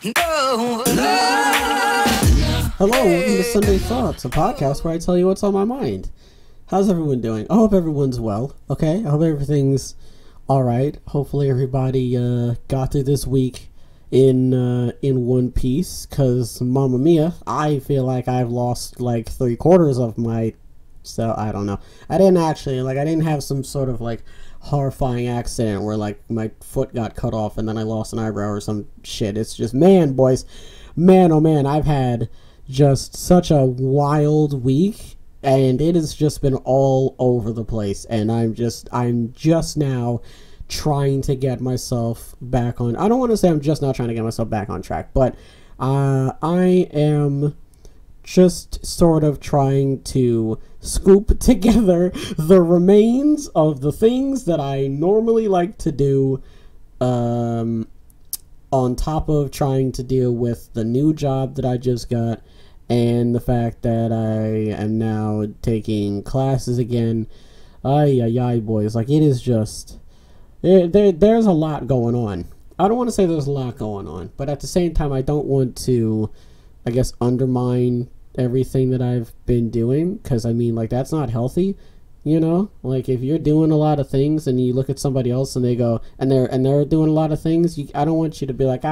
Hello, welcome to Sunday Thoughts, a podcast where I tell you what's on my mind. How's everyone doing? I hope everyone's well, okay? I hope everything's alright. Hopefully everybody got through this week in one piece, because, mamma mia, I feel like I've lost like 3/4 of my... So, I don't know. I didn't have some sort of, like, horrifying accident where, like, my foot got cut off and then I lost an eyebrow or some shit. It's just, man, boys, man, oh man, I've had just such a wild week, and it has just been all over the place, and I'm just now trying to get myself back on... I don't want to say I'm just now trying to get myself back on track, but I am just sort of trying to scoop together the remains of the things that I normally like to do, on top of trying to deal with the new job that I just got and the fact that I am now taking classes again. Ay, boys, like, it is just... There's a lot going on. I don't want to say there's a lot going on, but at the same time, I don't want to, I guess, undermine everything that I've been doing, because I mean, like, that's not healthy, you know? Like, if you're doing a lot of things and you look at somebody else and they go and they're doing a lot of things, I don't want you to be like,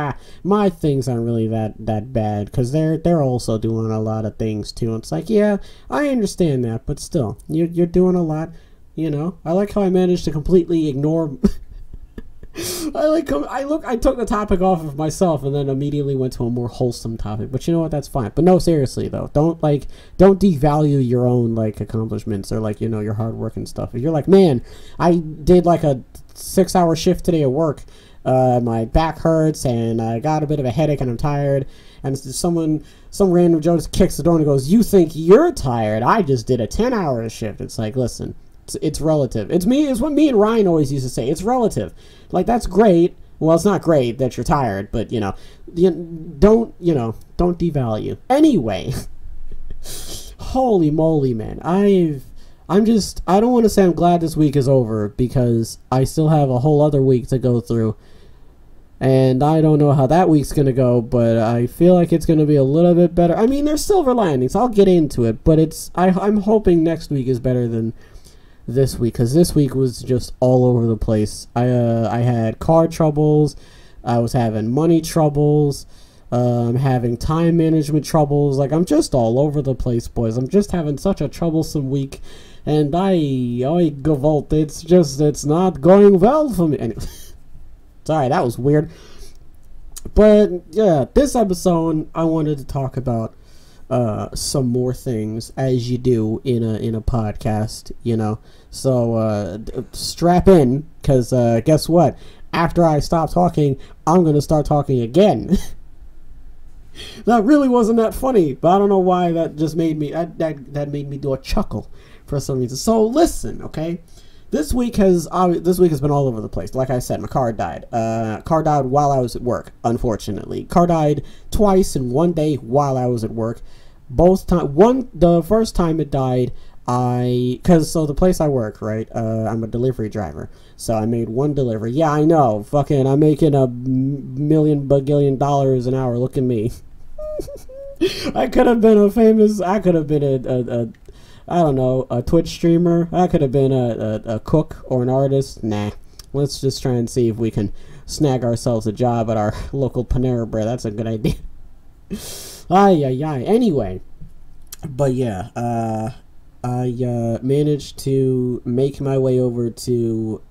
my things aren't really that bad, because they're also doing a lot of things too. And it's like, yeah, I understand that, but still, you're doing a lot, you know? I like how I managed to completely ignore I took the topic off of myself and then immediately went to a more wholesome topic. But you know what? That's fine. But no, seriously though, don't devalue your own, like, accomplishments or, like, you know, your hard work and stuff. If you're like, man, I did like a 6-hour shift today at work. My back hurts and I got a bit of a headache and I'm tired. And some random Joe just kicks the door and goes, "You think you're tired? I just did a 10-hour shift." It's like, listen. It's relative. It's what me and Ryan always used to say. It's relative. Like, that's great. Well, it's not great that you're tired, but, you know, don't devalue. Anyway, holy moly, man. I don't want to say I'm glad this week is over, because I still have a whole other week to go through. And I don't know how that week's going to go, but I feel like it's going to be a little bit better. I mean, there's silver linings. I'll get into it, but I'm hoping next week is better than this week, because this week was just all over the place. I had car troubles, I was having money troubles, I'm having time management troubles. Like, I'm just all over the place, boys. I'm just having such a troublesome week, and I Gewalt, it's not going well for me. Anyway, sorry, that was weird. But yeah, this episode I wanted to talk about some more things, as you do in a podcast, you know. So strap in, because guess what? After I stop talking, I'm gonna start talking again. That really wasn't that funny, but I don't know why that just made me that made me do a chuckle for some reason. So listen, okay. This week has been all over the place. Like I said, my car died. Car died while I was at work, unfortunately. Car died twice in one day while I was at work. The first time it died, so the place I work, right, I'm a delivery driver, so I made one delivery. Yeah, I know, fucking, I'm making $1 an hour, look at me. I could have been I don't know, a Twitch streamer. I could have been a cook or an artist. Nah, let's just try and see if we can snag ourselves a job at our local Panera Bread. That's a good idea. Anyway, but yeah, I managed to make my way over to,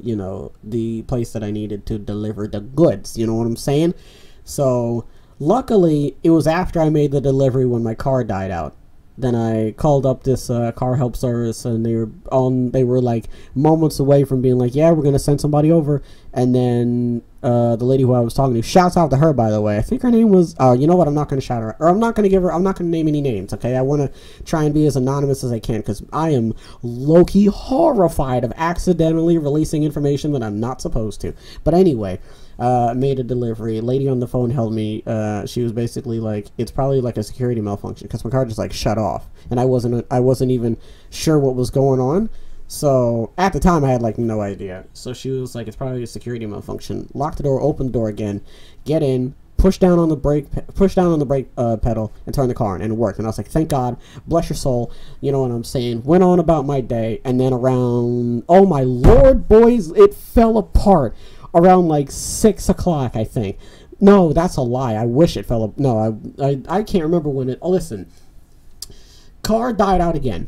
you know, the place that I needed to deliver the goods, you know what I'm saying? So, luckily, it was after I made the delivery when my car died out. Then I called up this car help service, and they were like moments away from being like, yeah, we're gonna send somebody over. And then the lady who I was talking to, shouts out to her, by the way. I think her name was you know what, I'm not gonna shout her, or I'm not gonna name any names, okay? I want to try and be as anonymous as I can, because I am low-key horrified of accidentally releasing information that I'm not supposed to. But anyway, made a delivery. Lady on the phone held me. She was basically like, it's probably like a security malfunction, because my car just like shut off, and I wasn't even sure what was going on. So at the time I had like no idea. So she was like, it's probably a security malfunction. Lock the door, open the door again, get in, push down on the brake pedal and turn the car on, and it worked. And I was like, thank God, bless your soul, you know what I'm saying. Went on about my day, and then around, oh my Lord, boys, it fell apart around like 6 o'clock, I think. No, that's a lie. I wish it fell up. No, I can't remember when it. Oh, listen, car died out again.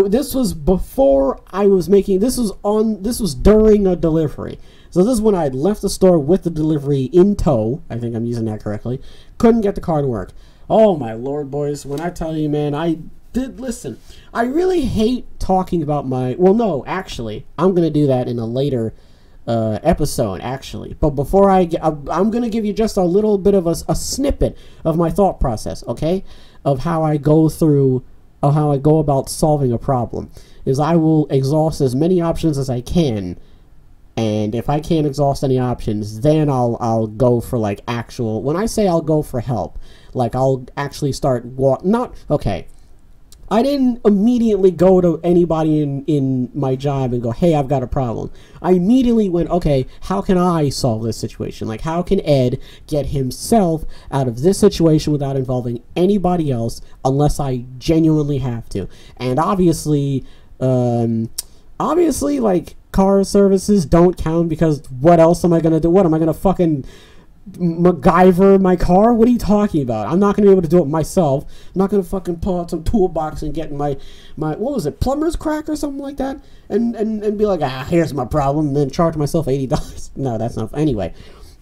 This was before I was making. This was during a delivery. So this is when I had left the store with the delivery in tow. I think I'm using that correctly. Couldn't get the car to work. Oh my Lord, boys! When I tell you, man, listen. I really hate talking about my. Well, no, actually, I'm gonna do that in a later episode, actually. But before I'm gonna give you just a little bit of a snippet of my thought process, okay? Of how I go about solving a problem. Is I will exhaust as many options as I can, and if I can't exhaust any options, then I'll go for like actual. When I say I'll go for help, like I'll actually start okay. I didn't immediately go to anybody in my job and go, hey, I've got a problem. I immediately went, okay, how can I solve this situation? Like, how can Ed get himself out of this situation without involving anybody else unless I genuinely have to? And obviously, like, car services don't count, because what else am I going to do? What, am I going to fucking MacGyver my car? What are you talking about? I'm not going to be able to do it myself. I'm not going to fucking pull out some toolbox and get my what was it, plumber's crack or something like that, and be like, here's my problem, and then charge myself $80. No, that's not. Anyway,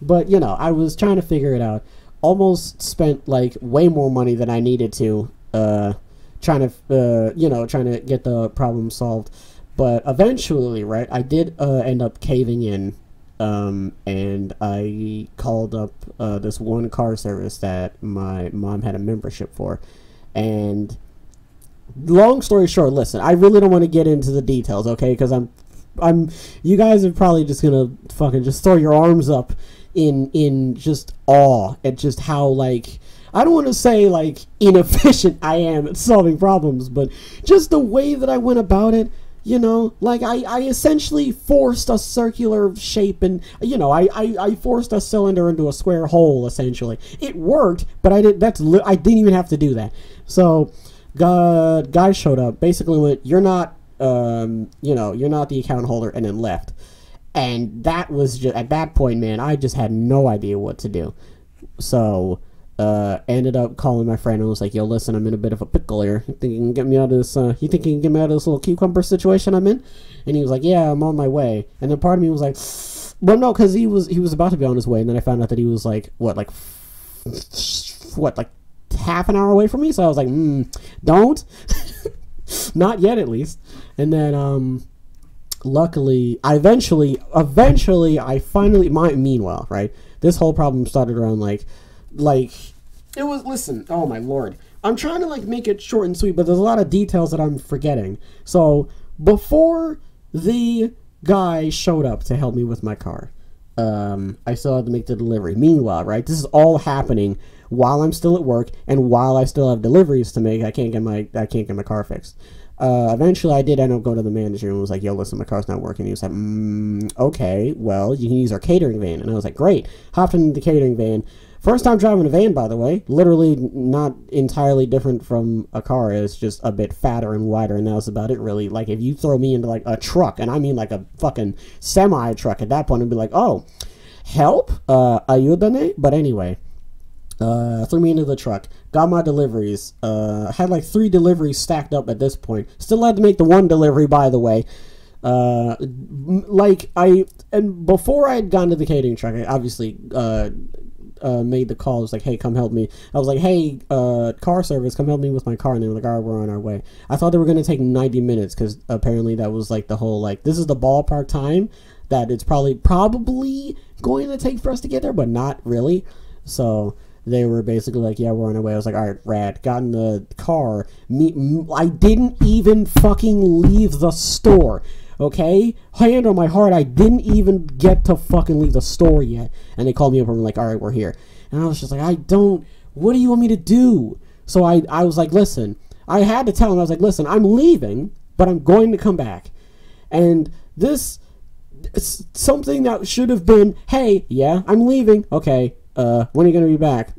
but you know, I was trying to figure it out. Almost spent like way more money than I needed to, trying to get the problem solved. But eventually, right, I did end up caving in. And I called up this one car service that my mom had a membership for. And long story short, listen, I really don't want to get into the details, okay? Because you guys are probably just gonna fucking just throw your arms up in just awe at just how, like, I don't want to say like inefficient I am at solving problems, but just the way that I went about it. You know, like I essentially forced a circular shape, and you know, I forced a cylinder into a square hole. Essentially, it worked, but I didn't even have to do that. So, guy showed up, basically went, "You're not, you're not the account holder," and then left. And that was just, at that point, man, I just had no idea what to do. So, ended up calling my friend and was like, yo, listen, I'm in a bit of a pickle here. You think you can get me out of this, you think you can get me out of this little cucumber situation I'm in? And he was like, yeah, I'm on my way. And then part of me was like, well, no, because he was about to be on his way, and then I found out that he was like, like half an hour away from me? So I was like, don't. Not yet, at least. And then, luckily, meanwhile, right, this whole problem started around, like, it was, listen, oh my Lord, I'm trying to, like, make it short and sweet, but there's a lot of details that I'm forgetting. So, before the guy showed up to help me with my car, I still had to make the delivery. Meanwhile, right, this is all happening while I'm still at work, and while I still have deliveries to make. I can't get my car fixed. Eventually I did end up going to the manager and was like, yo, listen, my car's not working. He was like, okay, well, you can use our catering van. And I was like, great. Hopped into the catering van. First time driving a van, by the way. Literally not entirely different from a car. It's just a bit fatter and wider, and that was about it, really. Like, if you throw me into, like, a truck, and I mean, like, a fucking semi-truck at that point, I'd be like, oh, help? Ayúdame? But anyway, threw me into the truck. Got my deliveries. Had, like, 3 deliveries stacked up at this point. Still had to make the 1 delivery, by the way. And before I had gone to the catering truck, I obviously, made the call. It was like, hey, come help me. I was like, hey, car service, come help me with my car. And they were like, all right, we're on our way. I thought they were going to take 90 minutes because apparently that was like the whole, like, this is the ballpark time that it's probably going to take for us to get there, but not really. So they were basically like, yeah, we're on our way. I was like, all right, rad. Got in the car. I didn't even fucking leave the store. Okay? Hand on my heart, I didn't even get to fucking leave the store yet. And they called me up and were like, all right, we're here. And I was just like, what do you want me to do? So I was like, listen, I had to tell him, I was like, listen, I'm leaving, but I'm going to come back. And this, something that should have been, hey, yeah, I'm leaving. Okay, when are you gonna be back?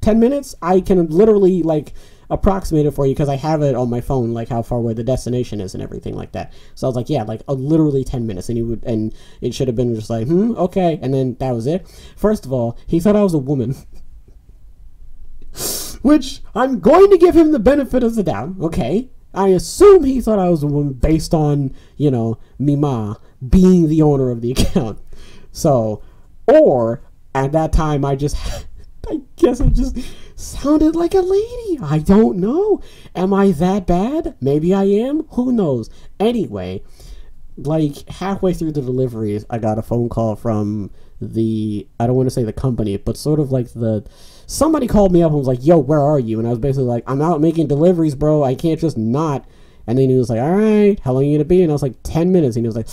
10 minutes? I can literally like approximate it for you because I have it on my phone, like how far away the destination is and everything like that. So I was like, yeah, like literally 10 minutes, and it should have been just like, okay, and then that was it. First of all, he thought I was a woman, which I'm going to give him the benefit of the doubt. Okay, I assume he thought I was a woman based on, you know, Mima being the owner of the account. So, or at that time, I guess I just sounded like a lady. I don't know. Am I that bad? Maybe I am. Who knows? Anyway, like halfway through the deliveries, I got a phone call from I don't want to say the company, but sort of like somebody called me up and was like, yo, where are you? And I was basically like, I'm out making deliveries, bro. I can't just not. And then he was like, all right, how long are you gonna be? And I was like, 10 minutes. And he was like,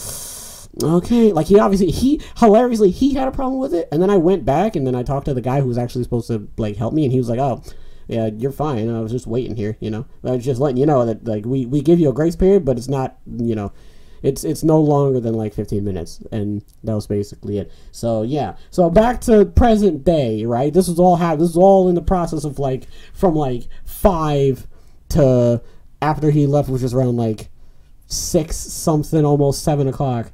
okay. Like he hilariously had a problem with it. And then I went back and then I talked to the guy who was actually supposed to like help me, and he was like, oh yeah, you're fine. I was just waiting here, you know. I was just letting you know that like we give you a grace period, but it's not, you know, it's no longer than like 15 minutes, and that was basically it. So yeah, so back to present day, right? This was all in the process of like from like 5 to after he left, which was around like 6 something, almost 7 o'clock.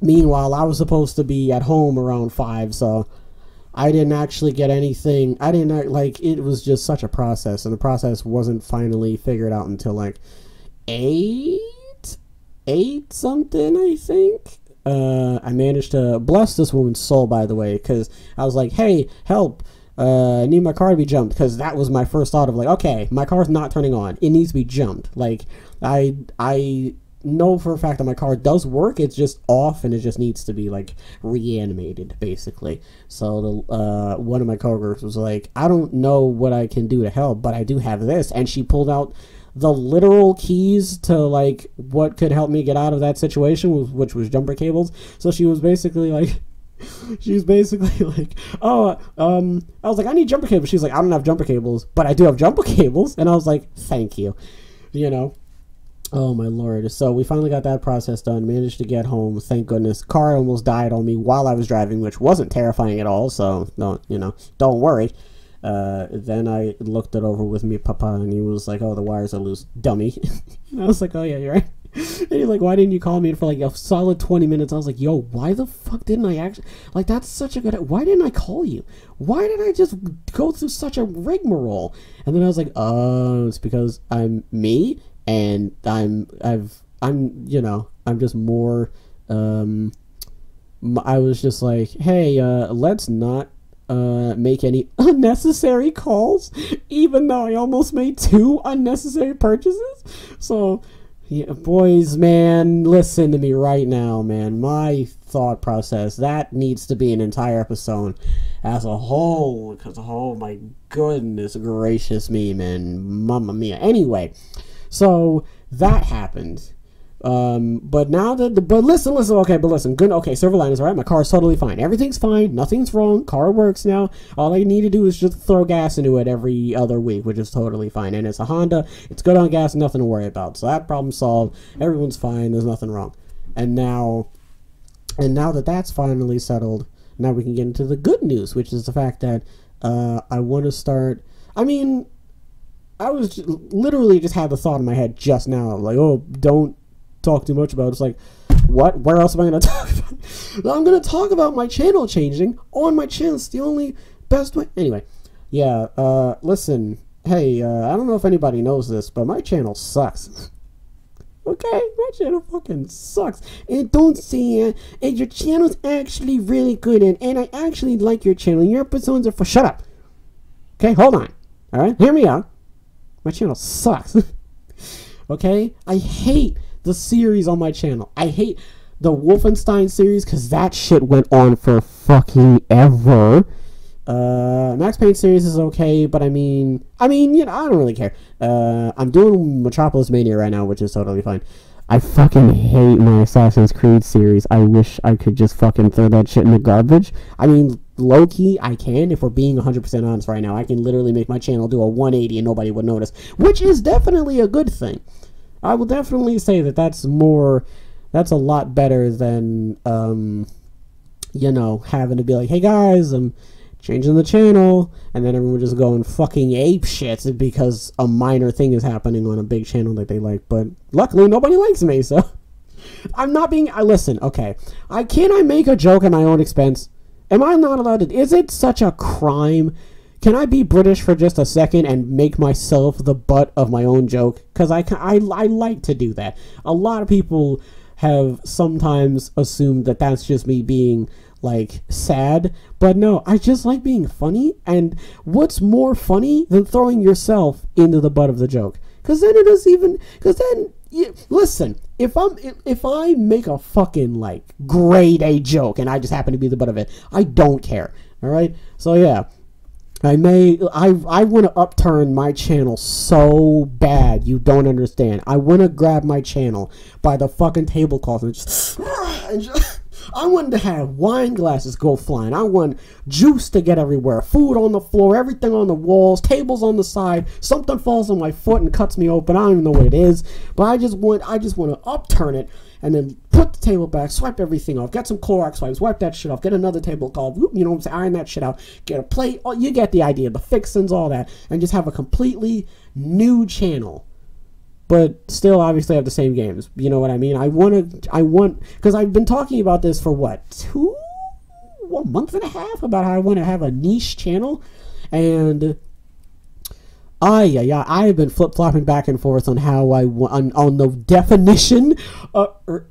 Meanwhile, I was supposed to be at home around 5, so I didn't actually get anything. It was just such a process, and the process wasn't finally figured out until like 8 something, I think. I managed to bless this woman's soul, by the way, because I was like, hey, help, I need my car to be jumped, because that was my first thought of like, okay, my car's not turning on, it needs to be jumped. Like, I know for a fact that my car does work, it's just off, and it just needs to be like reanimated, basically. So one of my coworkers was like, I don't know what I can do to help, but I do have this, and she pulled out the literal keys to like what could help me get out of that situation, which was jumper cables. So she was basically like oh, I was like, I need jumper cables. She's like, I don't have jumper cables, but I do have jumper cables. And I was like, thank you, you know. Oh my lord. So we finally got that process done, managed to get home, thank goodness. Car almost died on me while I was driving, which wasn't terrifying at all, so don't worry. Then I looked it over with me papa, and he was like, oh, the wires are loose, dummy. And I was like, oh yeah, you're right. And he's like, why didn't you call me for like a solid 20 minutes? I was like, yo, why the fuck didn't I actually, like, that's such a good, why didn't I call you? Why did I just go through such a rigmarole? And then I was like, oh, it's because I'm me, and I'm just more, I was just like, hey, let's not make any unnecessary calls, even though I almost made 2 unnecessary purchases. So yeah, boys, man, listen to me right now, man. My thought process, that needs to be an entire episode as a whole, because oh my goodness gracious me, man, mamma mia. Anyway, so that happened. But now that but listen, good, okay, silver linings, all right, my car is totally fine, everything's fine, nothing's wrong, car works now, all I need to do is just throw gas into it every other week, which is totally fine, and it's a Honda, it's good on gas, nothing to worry about, so that problem solved, everyone's fine, there's nothing wrong. And now that that's finally settled, now we can get into the good news, which is the fact that I want to start, I mean, I was literally just had the thought in my head just now, like, oh, don't talk too much about it. It's like, what? Where else am I going to talk about? I'm going to talk about my channel changing on my channel. It's the only best way. Anyway, yeah, listen, hey, I don't know if anybody knows this, but my channel sucks. Okay, my channel fucking sucks. And don't say it. And your channel's actually really good, and I actually like your channel. Your episodes are for... Shut up. Okay, hold on. All right, hear me out. My channel sucks. Okay, I hate the series on my channel. I hate the Wolfenstein series because that shit went on for fucking ever. Max Payne series is okay, but I mean, you know, I don't really care. I'm doing Metropolis Mania right now, which is totally fine. I fucking hate my Assassin's Creed series. I wish I could just fucking throw that shit in the garbage. I mean, low-key, I can, if we're being 100% honest right now. I can literally make my channel do a 180 and nobody would notice, which is definitely a good thing. I will definitely say that that's a lot better than, you know, having to be like, hey guys, I'm changing the channel, and then everyone just going fucking ape shit because a minor thing is happening on a big channel that they like. But luckily, nobody likes me, so I'm not being. Listen, okay, can I make a joke at my own expense? Am I not allowed to? Is it such a crime? Can I be British for just a second and make myself the butt of my own joke? Because I like to do that. A lot of people have sometimes assumed that that's just me being like sad, but no, I just like being funny. And what's more funny than throwing yourself into the butt of the joke? Because then it doesn't even. Because then, listen, if I make a fucking like grade A joke and I just happen to be the butt of it, I don't care. All right, so yeah. I want to upturn my channel so bad you don't understand. I want to grab my channel by the fucking tablecloth and just I want to have wine glasses go flying. I want juice to get everywhere, food on the floor, everything on the walls, tables on the side. Something falls on my foot and cuts me open. I don't even know what it is, but I just want to upturn it and then put the table back, swipe everything off, get some Clorox wipes, wipe that shit off, get another tablecloth, you know what I'm saying, iron that shit out, get a plate. Oh, you get the idea, the fixings, all that, and just have a completely new channel. But still obviously have the same games. You know what I mean? I want, because I've been talking about this for what, a month and a half, about how I want to have a niche channel, and I have been flip-flopping back and forth on how I want, on the definition, or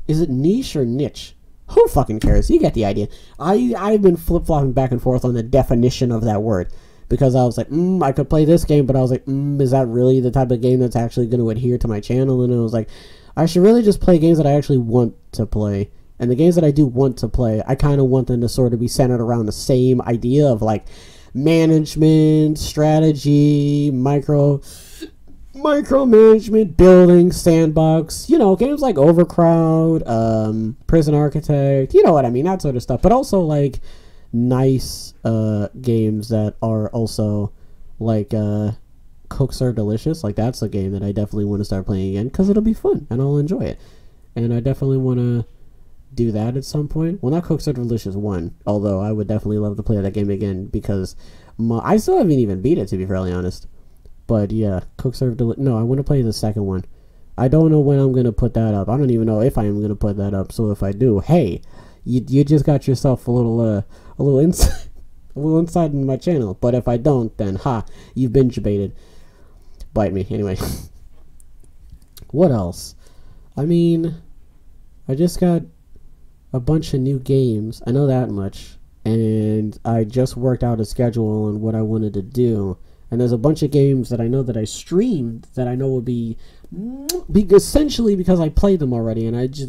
is it niche or niche? Who fucking cares? You get the idea. I've been flip-flopping back and forth on the definition of that word. Because I was like, I could play this game, but I was like, is that really the type of game that's actually going to adhere to my channel? And I was like, I should really just play games that I actually want to play. And the games that I do want to play, I kind of want them to sort of be centered around the same idea of like management, strategy, micromanagement, building, sandbox, you know, games like Overcrowd, Prison Architect, you know what I mean, that sort of stuff. But also like nice games that are also like Cooks Are Delicious. Like that's a game that I definitely want to start playing again because it'll be fun and I'll enjoy it. And I definitely want to do that at some point. Well, not Cooks Are Delicious 1, although I would definitely love to play that game again because I still haven't even beat it, to be fairly honest. But yeah, Cooks Are Delicious. No, I want to play the second one. I don't know when I'm going to put that up. I don't even know if I am going to put that up. So if I do, hey, you just got yourself a little insight. A little inside in my channel. But if I don't, then you've been debated. Bite me. Anyway. What else? I mean, I just got a bunch of new games. I know that much. And I just worked out a schedule on what I wanted to do. And there's a bunch of games that I know that I streamed that I know would be essentially because I played them already. And it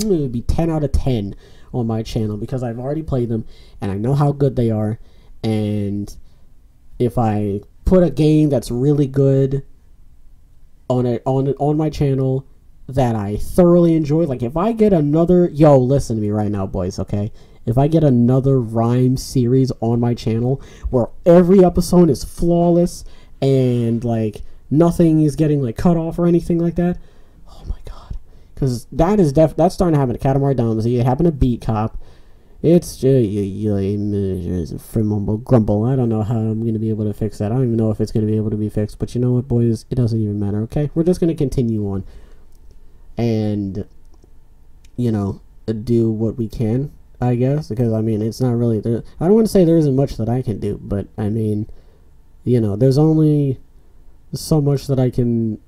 would be 10 out of 10 on my channel because I've already played them and I know how good they are. And if I put a game that's really good on my channel that I thoroughly enjoy, like if I get another, listen to me right now, boys, okay? If I get another Rhyme series on my channel where every episode is flawless and like nothing is getting like cut off or anything like that, oh my god, because that's starting to happen to Katamari Damacy. It happened to Beat Cop. It's mumble grumble. I don't know how I'm going to be able to fix that. I don't even know if it's going to be able to be fixed. But you know what, boys? It doesn't even matter, okay? We're just going to continue on. And, you know, do what we can, I guess. Because, I mean, it's not really... I don't want to say there isn't much that I can do. But, I mean, you know, there's only so much that I can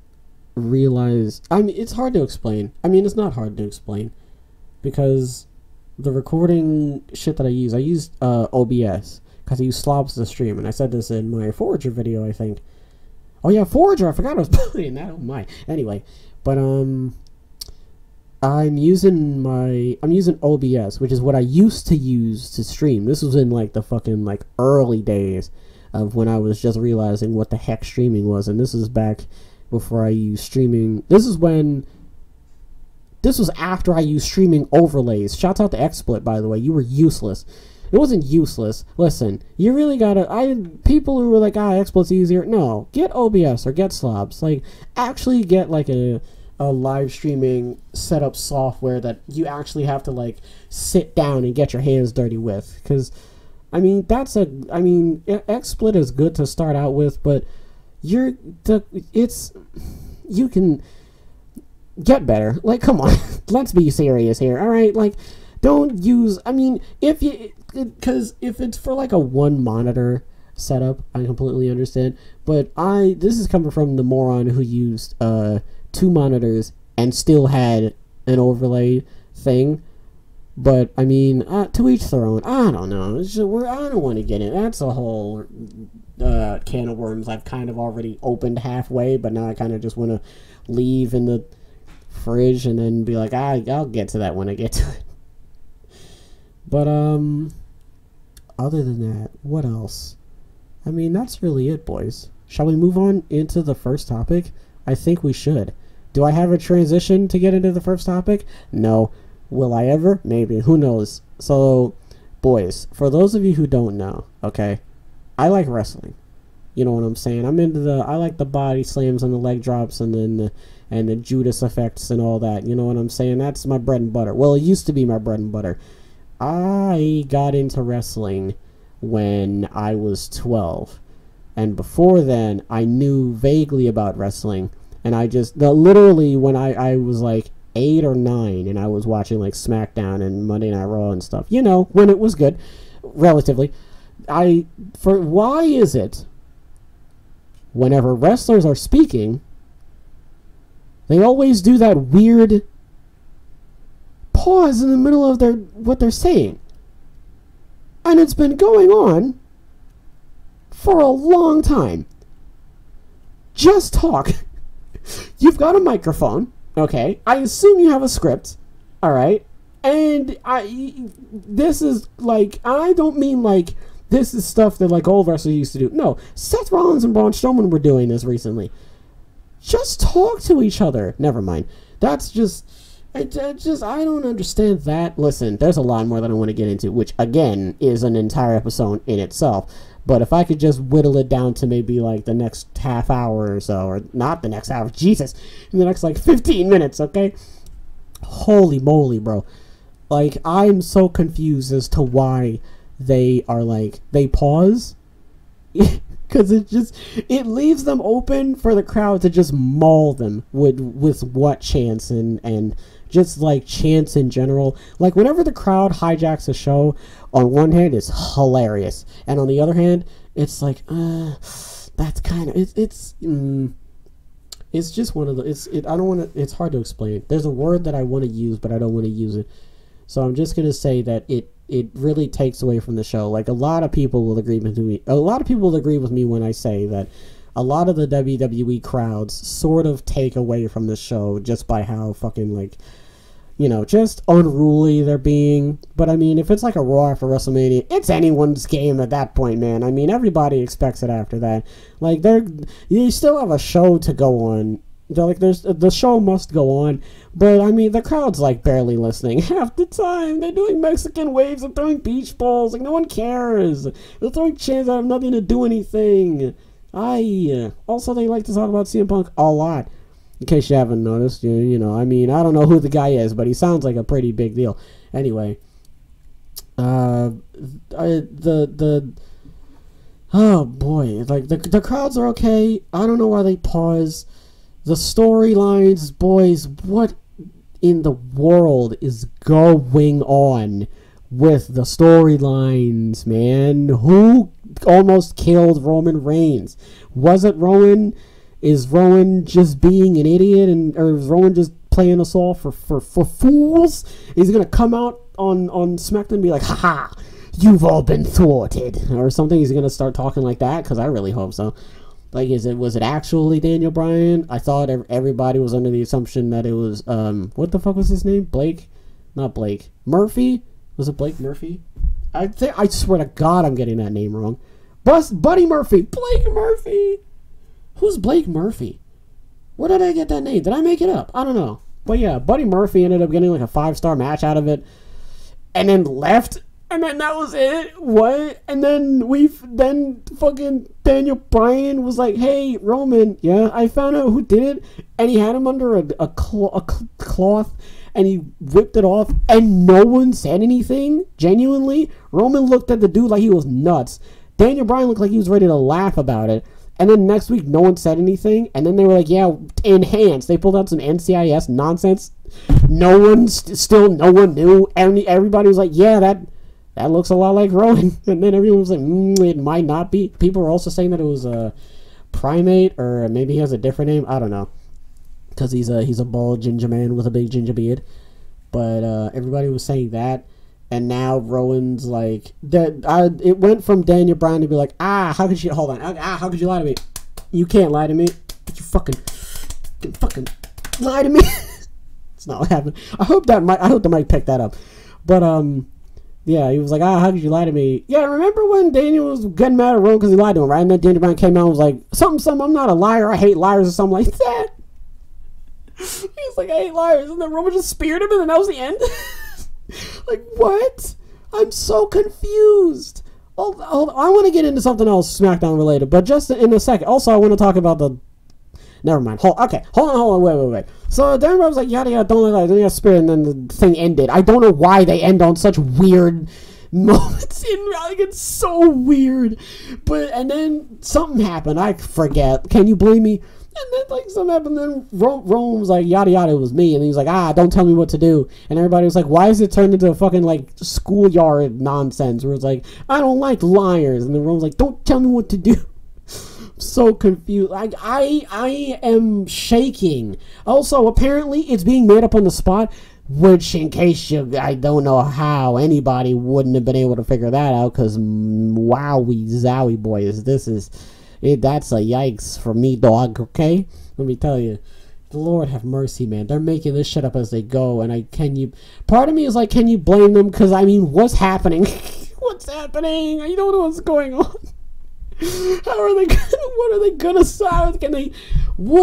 realize. I mean, it's hard to explain. I mean, it's not hard to explain. Because... the recording shit that I used OBS because I use Slobs to stream, and I said this in my Forager video, I think. Oh yeah, Forager! I forgot I was playing that. Oh my. Anyway, but I'm using OBS, which is what I used to use to stream. This was in like the fucking like early days of when I was just realizing what the heck streaming was, and this is back before I used streaming. This was after I used streaming overlays. Shouts out to XSplit, by the way. You were useless. It wasn't useless. Listen, you really gotta... people who were like, XSplit's easier. No, get OBS or get Slobs. Like, actually get, like, a live streaming setup software that you actually have to, like, sit down and get your hands dirty with. Because I mean, XSplit is good to start out with, but you can get better. Like, come on, let's be serious here, all right? Like, don't use. I mean, because if it's for like a one monitor setup, I completely understand. But this is coming from the moron who used 2 monitors and still had an overlay thing. But I mean, to each their own. I don't know. I don't want to get in. That's a whole can of worms I've kind of already opened halfway. But now I kind of just want to leave in the fridge and then be like, I'll get to that when I get to it. But other than that, what else? I mean, that's really it, boys. Shall we move on into the first topic? I think we should. Do I have a transition to get into the first topic? No. Will I ever? Maybe. Who knows? So, boys, for those of you who don't know, okay, I like wrestling. You know what I'm saying? I like the body slams and the leg drops and then the Judas effects and all that. You know what I'm saying? That's my bread and butter. Well, it used to be my bread and butter. I got into wrestling when I was 12. And before then, I knew vaguely about wrestling. And I just, literally, when I was like 8 or 9 and I was watching like SmackDown and Monday Night Raw and stuff, you know, when it was good, relatively, why is it whenever wrestlers are speaking, they always do that weird pause in the middle of what they're saying? And it's been going on for a long time. Just talk. You've got a microphone. Okay, I assume you have a script, all right, and this is like, I don't mean like this is stuff that like old wrestlers used to do. No, Seth Rollins and Braun Strowman were doing this recently. Just talk to each other. Never mind. That's just, I don't understand that. Listen, there's a lot more that I want to get into, which again is an entire episode in itself. But if I could just whittle it down to maybe like the next half hour or so, or not the next hour, Jesus, in the next like 15 minutes, okay? Holy moly, bro. Like, I'm so confused as to why they are like, they pause. Because it leaves them open for the crowd to just maul them with what chants and just like chants in general. Like, whenever the crowd hijacks a show, on one hand it's hilarious, and on the other hand it's like that's kind of it's just one of the I don't want to, it's hard to explain. There's a word that I want to use but I don't want to use it, so I'm just gonna say that it really takes away from the show. Like, a lot of people will agree with me when I say that a lot of the WWE crowds sort of take away from the show just by how fucking, like, you know, just unruly they're being. But I mean, if it's like a Raw after WrestleMania, it's anyone's game at that point, man. I mean, everybody expects it after that. Like, you still have a show to go on. Like, the show must go on, but I mean, the crowd's like barely listening half the time. They're doing Mexican waves, they're throwing beach balls, like no one cares. They're throwing chants that have nothing to do anything. Also, they like to talk about CM Punk a lot. In case you haven't noticed, you know, I mean, I don't know who the guy is, but he sounds like a pretty big deal. Anyway, oh boy, like the crowds are okay. I don't know why they pause. The storylines, boys, what in the world is going on with the storylines, man? Who almost killed Roman Reigns? Was it Rowan? Is Rowan just being an idiot, or is Rowan just playing us all for fools? Is he gonna come out on SmackDown and be like, haha, you've all been thwarted, or something? He's gonna start talking like that? Because I really hope so. Like, was it actually Daniel Bryan? I thought everybody was under the assumption that it was, what the fuck was his name? Not Blake. Murphy? Was it Blake Murphy? I swear to God I'm getting that name wrong. Buddy Murphy. Blake Murphy. Who's Blake Murphy? Where did I get that name? Did I make it up? I don't know. But yeah, Buddy Murphy ended up getting like a 5-star match out of it, and then left. And then that was it. What? And then fucking Daniel Bryan was like, "Hey, Roman, yeah, I found out who did it," and he had him under a cloth, and he whipped it off, and no one said anything. Genuinely, Roman looked at the dude like he was nuts. Daniel Bryan looked like he was ready to laugh about it. And then next week, no one said anything. And then they were like, yeah, enhanced. They pulled out some NCIS nonsense. No one knew. Everybody was like, yeah, that looks a lot like Rowan. And then everyone was like, it might not be. People were also saying that it was a primate, or maybe he has a different name. I don't know. Because he's a bald ginger man with a big ginger beard. But everybody was saying that. And now Rowan's like, it went from Daniel Bryan to be like, how could you how could you lie to me? You can't lie to me. You fucking lie to me. It's not what happened. I hope the mic picked that up. But yeah, he was like, how could you lie to me? Yeah, remember when Daniel was getting mad at Rowan because he lied to him, right? And then Daniel Bryan came out and was like, something, I'm not a liar, I hate liars, or something like that. He's like, I hate liars, and then Roman just speared him, and then that was the end. Like, what? I'm so confused. I want to get into something else SmackDown related, but just in a second. Also, I want to talk about the... Never mind. Hold on, wait. So then I was like, yada yada, don't let that spirit, and then the thing ended. I don't know why they end on such weird moments in like, it's so weird. And then something happened. I forget. Can you believe me? And then like something happened, then Rome was like, yada yada, it was me. And he's like, don't tell me what to do. And everybody was like, why is it turned into a fucking like schoolyard nonsense where it's like, I don't like liars. And then Rome's like, don't tell me what to do. I'm so confused. Like I am shaking. Also, apparently it's being made up on the spot, which in case I don't know how anybody wouldn't have been able to figure that out, because wowie zowie boys, that's a yikes for me, dog, okay? Let me tell you. The Lord have mercy, man. They're making this shit up as they go, and part of me is like, can you blame them? Because, I mean, what's happening? What's happening? I don't know what's going on. What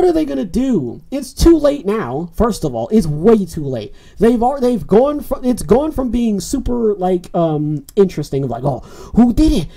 are they gonna do? It's too late now. First of all, it's way too late. They've gone from being super like interesting, of like, oh, who did it?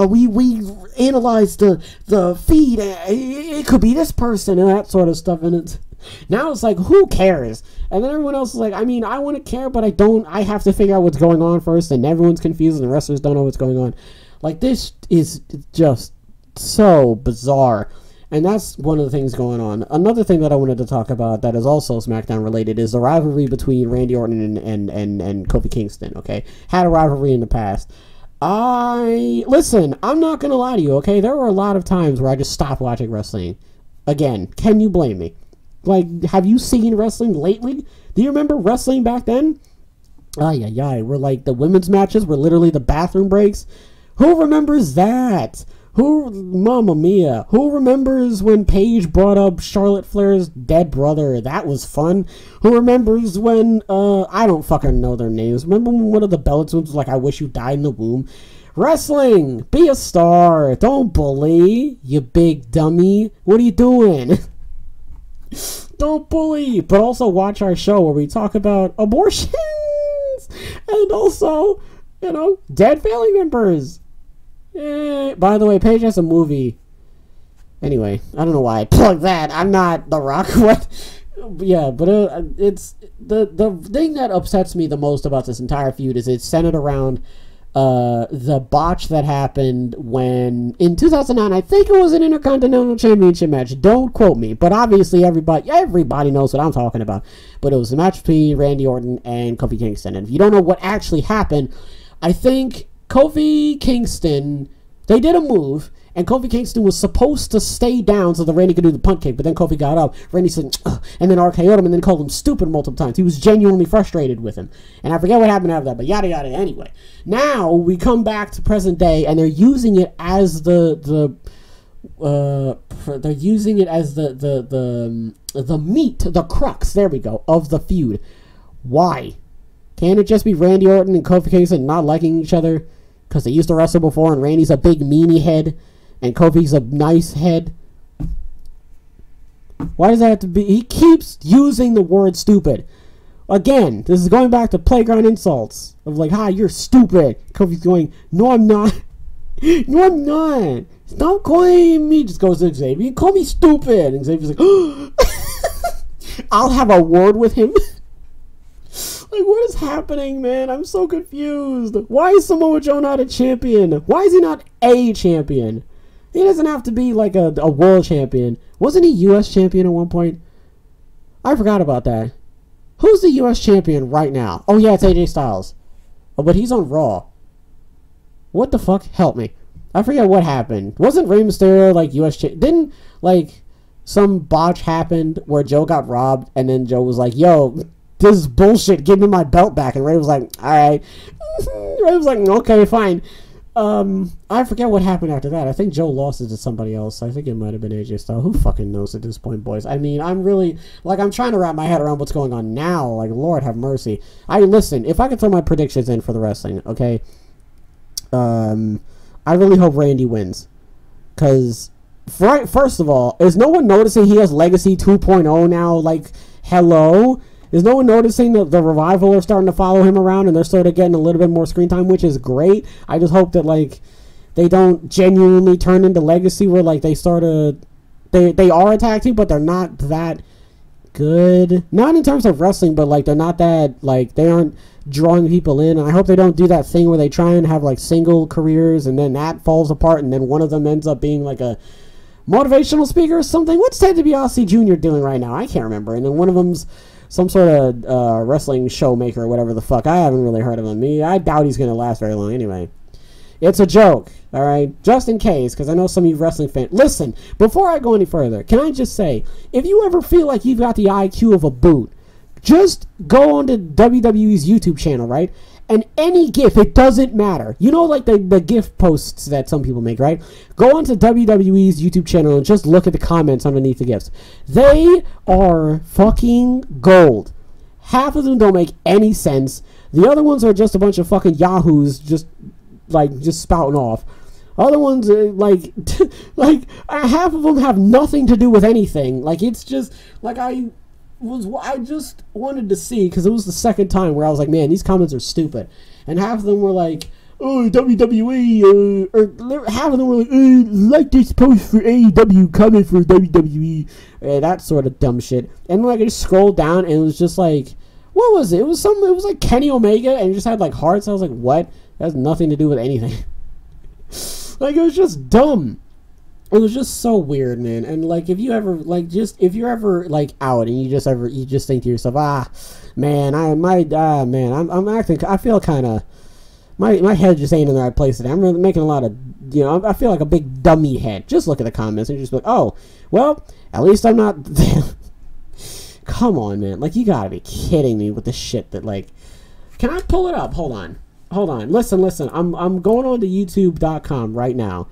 We analyzed the feed. It could be this person and that sort of stuff. And now it's like, who cares? And then everyone else is like, I mean, I want to care, but I don't. I have to figure out what's going on first, and everyone's confused, and the wrestlers don't know what's going on. Like, this is just so bizarre. And that's one of the things going on. Another thing that I wanted to talk about that is also SmackDown related is the rivalry between Randy Orton and Kofi Kingston, okay? Had a rivalry in the past. Listen, I'm not going to lie to you, okay? There were a lot of times where I just stopped watching wrestling. Again, can you blame me? Like, have you seen wrestling lately? Do you remember wrestling back then? Where, like, the women's matches were literally the bathroom breaks. Who remembers that? Mamma mia. Who remembers when Paige brought up Charlotte Flair's dead brother? That was fun. Who remembers when, I don't fucking know their names. Remember when one of the Bellas was like, I wish you died in the womb? Wrestling! Be a star! Don't bully, you big dummy. What are you doing? Don't bully! But also watch our show where we talk about abortions! And also, dead family members. By the way, Paige has a movie. Anyway, I don't know why I plugged that. I'm not The Rock. What? Yeah, but it's the thing that upsets me the most about this entire feud is it's centered around the botch that happened when in 2009. I think it was an Intercontinental Championship match. Don't quote me, but obviously everybody knows what I'm talking about. But it was a match between Randy Orton and Kofi Kingston. And if you don't know what actually happened, I think Kofi Kingston, they did a move, and Kofi Kingston was supposed to stay down so that Randy could do the punt kick, but then Kofi got up. Randy said, ugh, and then RKO'd him and then called him stupid multiple times. He was genuinely frustrated with him. And I forget what happened after that, but yada yada. Anyway, now we come back to present day, and they're using it as the meat, the crux, there we go, of the feud. Why? Can't it just be Randy Orton and Kofi Kingston not liking each other? Because they used to wrestle before, and Randy's a big meanie head, and Kofi's a nice head. Why does that have to be? He keeps using the word stupid. Again, this is going back to playground insults. Of like, you're stupid. Kofi's going, no, I'm not. No, I'm not. Stop calling me. Just goes to Xavier. Call me stupid. And Xavier's like, I'll have a word with him. Like, what is happening, man? I'm so confused. Why is Samoa Joe not a champion? Why is he not a champion? He doesn't have to be like a world champion. Wasn't he U.S. champion at one point? I forgot about that. Who's the U.S. champion right now? Oh, yeah, it's AJ Styles. Oh, but he's on Raw. What the fuck? Help me. I forget what happened. Wasn't Rey Mysterio like U.S. champion? Didn't, like, some botch happened where Joe got robbed and then Joe was like, yo, this is bullshit. Give me my belt back. And Rey was like, all right. Rey was like, okay, fine. I forget what happened after that. I think Joe lost it to somebody else. I think it might have been AJ Styles. Who fucking knows at this point, boys? I mean, I'm really, like, I'm trying to wrap my head around what's going on now. Like, Lord have mercy. Listen, if I could throw my predictions in for the wrestling, okay? I really hope Randy wins. Because, first of all, is no one noticing he has Legacy 2.0 now? Like, hello? Is no one noticing that the Revival are starting to follow him around and they're sort of getting a little bit more screen time, which is great. I just hope that, like, they don't genuinely turn into Legacy where, like, they are a tag team, but they're not that good. Not in terms of wrestling, but, like, they're not that, like, they aren't drawing people in. And I hope they don't do that thing where they try and have, like, single careers and then that falls apart and then one of them ends up being, like, a motivational speaker or something. What's Ted DiBiase Jr. doing right now? I can't remember. And then one of them's some sort of wrestling showmaker or whatever the fuck. I haven't really heard of him. I doubt he's going to last very long anyway. It's a joke, all right? Just in case, because I know some of you wrestling fans. Listen, before I go any further, can I just say, if you ever feel like you've got the IQ of a boot, just go on to WWE's YouTube channel, right? And any GIF, it doesn't matter. You know, like the GIF posts that some people make, right? Go onto WWE's YouTube channel and just look at the comments underneath the GIFs. They are fucking gold. Half of them don't make any sense. The other ones are just a bunch of fucking yahoos just spouting off. Other ones, half of them have nothing to do with anything. Like, it's just, like, I just wanted to see, because it was the second time where I was like, man, these comments are stupid. And half of them were like, oh, WWE, or half of them were like this post for AEW, comment for WWE, that sort of dumb shit. And like, I just scrolled down, and it was just like, what was it? It was like Kenny Omega, and it just had like hearts. I was like, what? That has nothing to do with anything. Like, it was just dumb. It was just so weird, man. And like, if you're ever like out and you just think to yourself, man, I'm acting, I feel kind of, my head just ain't in the right place today. I'm really making a lot of, I feel like a big dummy head. Just look at the comments and just be like, oh, well, at least I'm not. Come on, man. Like, you gotta be kidding me with the shit that, like, can I pull it up? Hold on. Listen. I'm going on to youtube.com right now.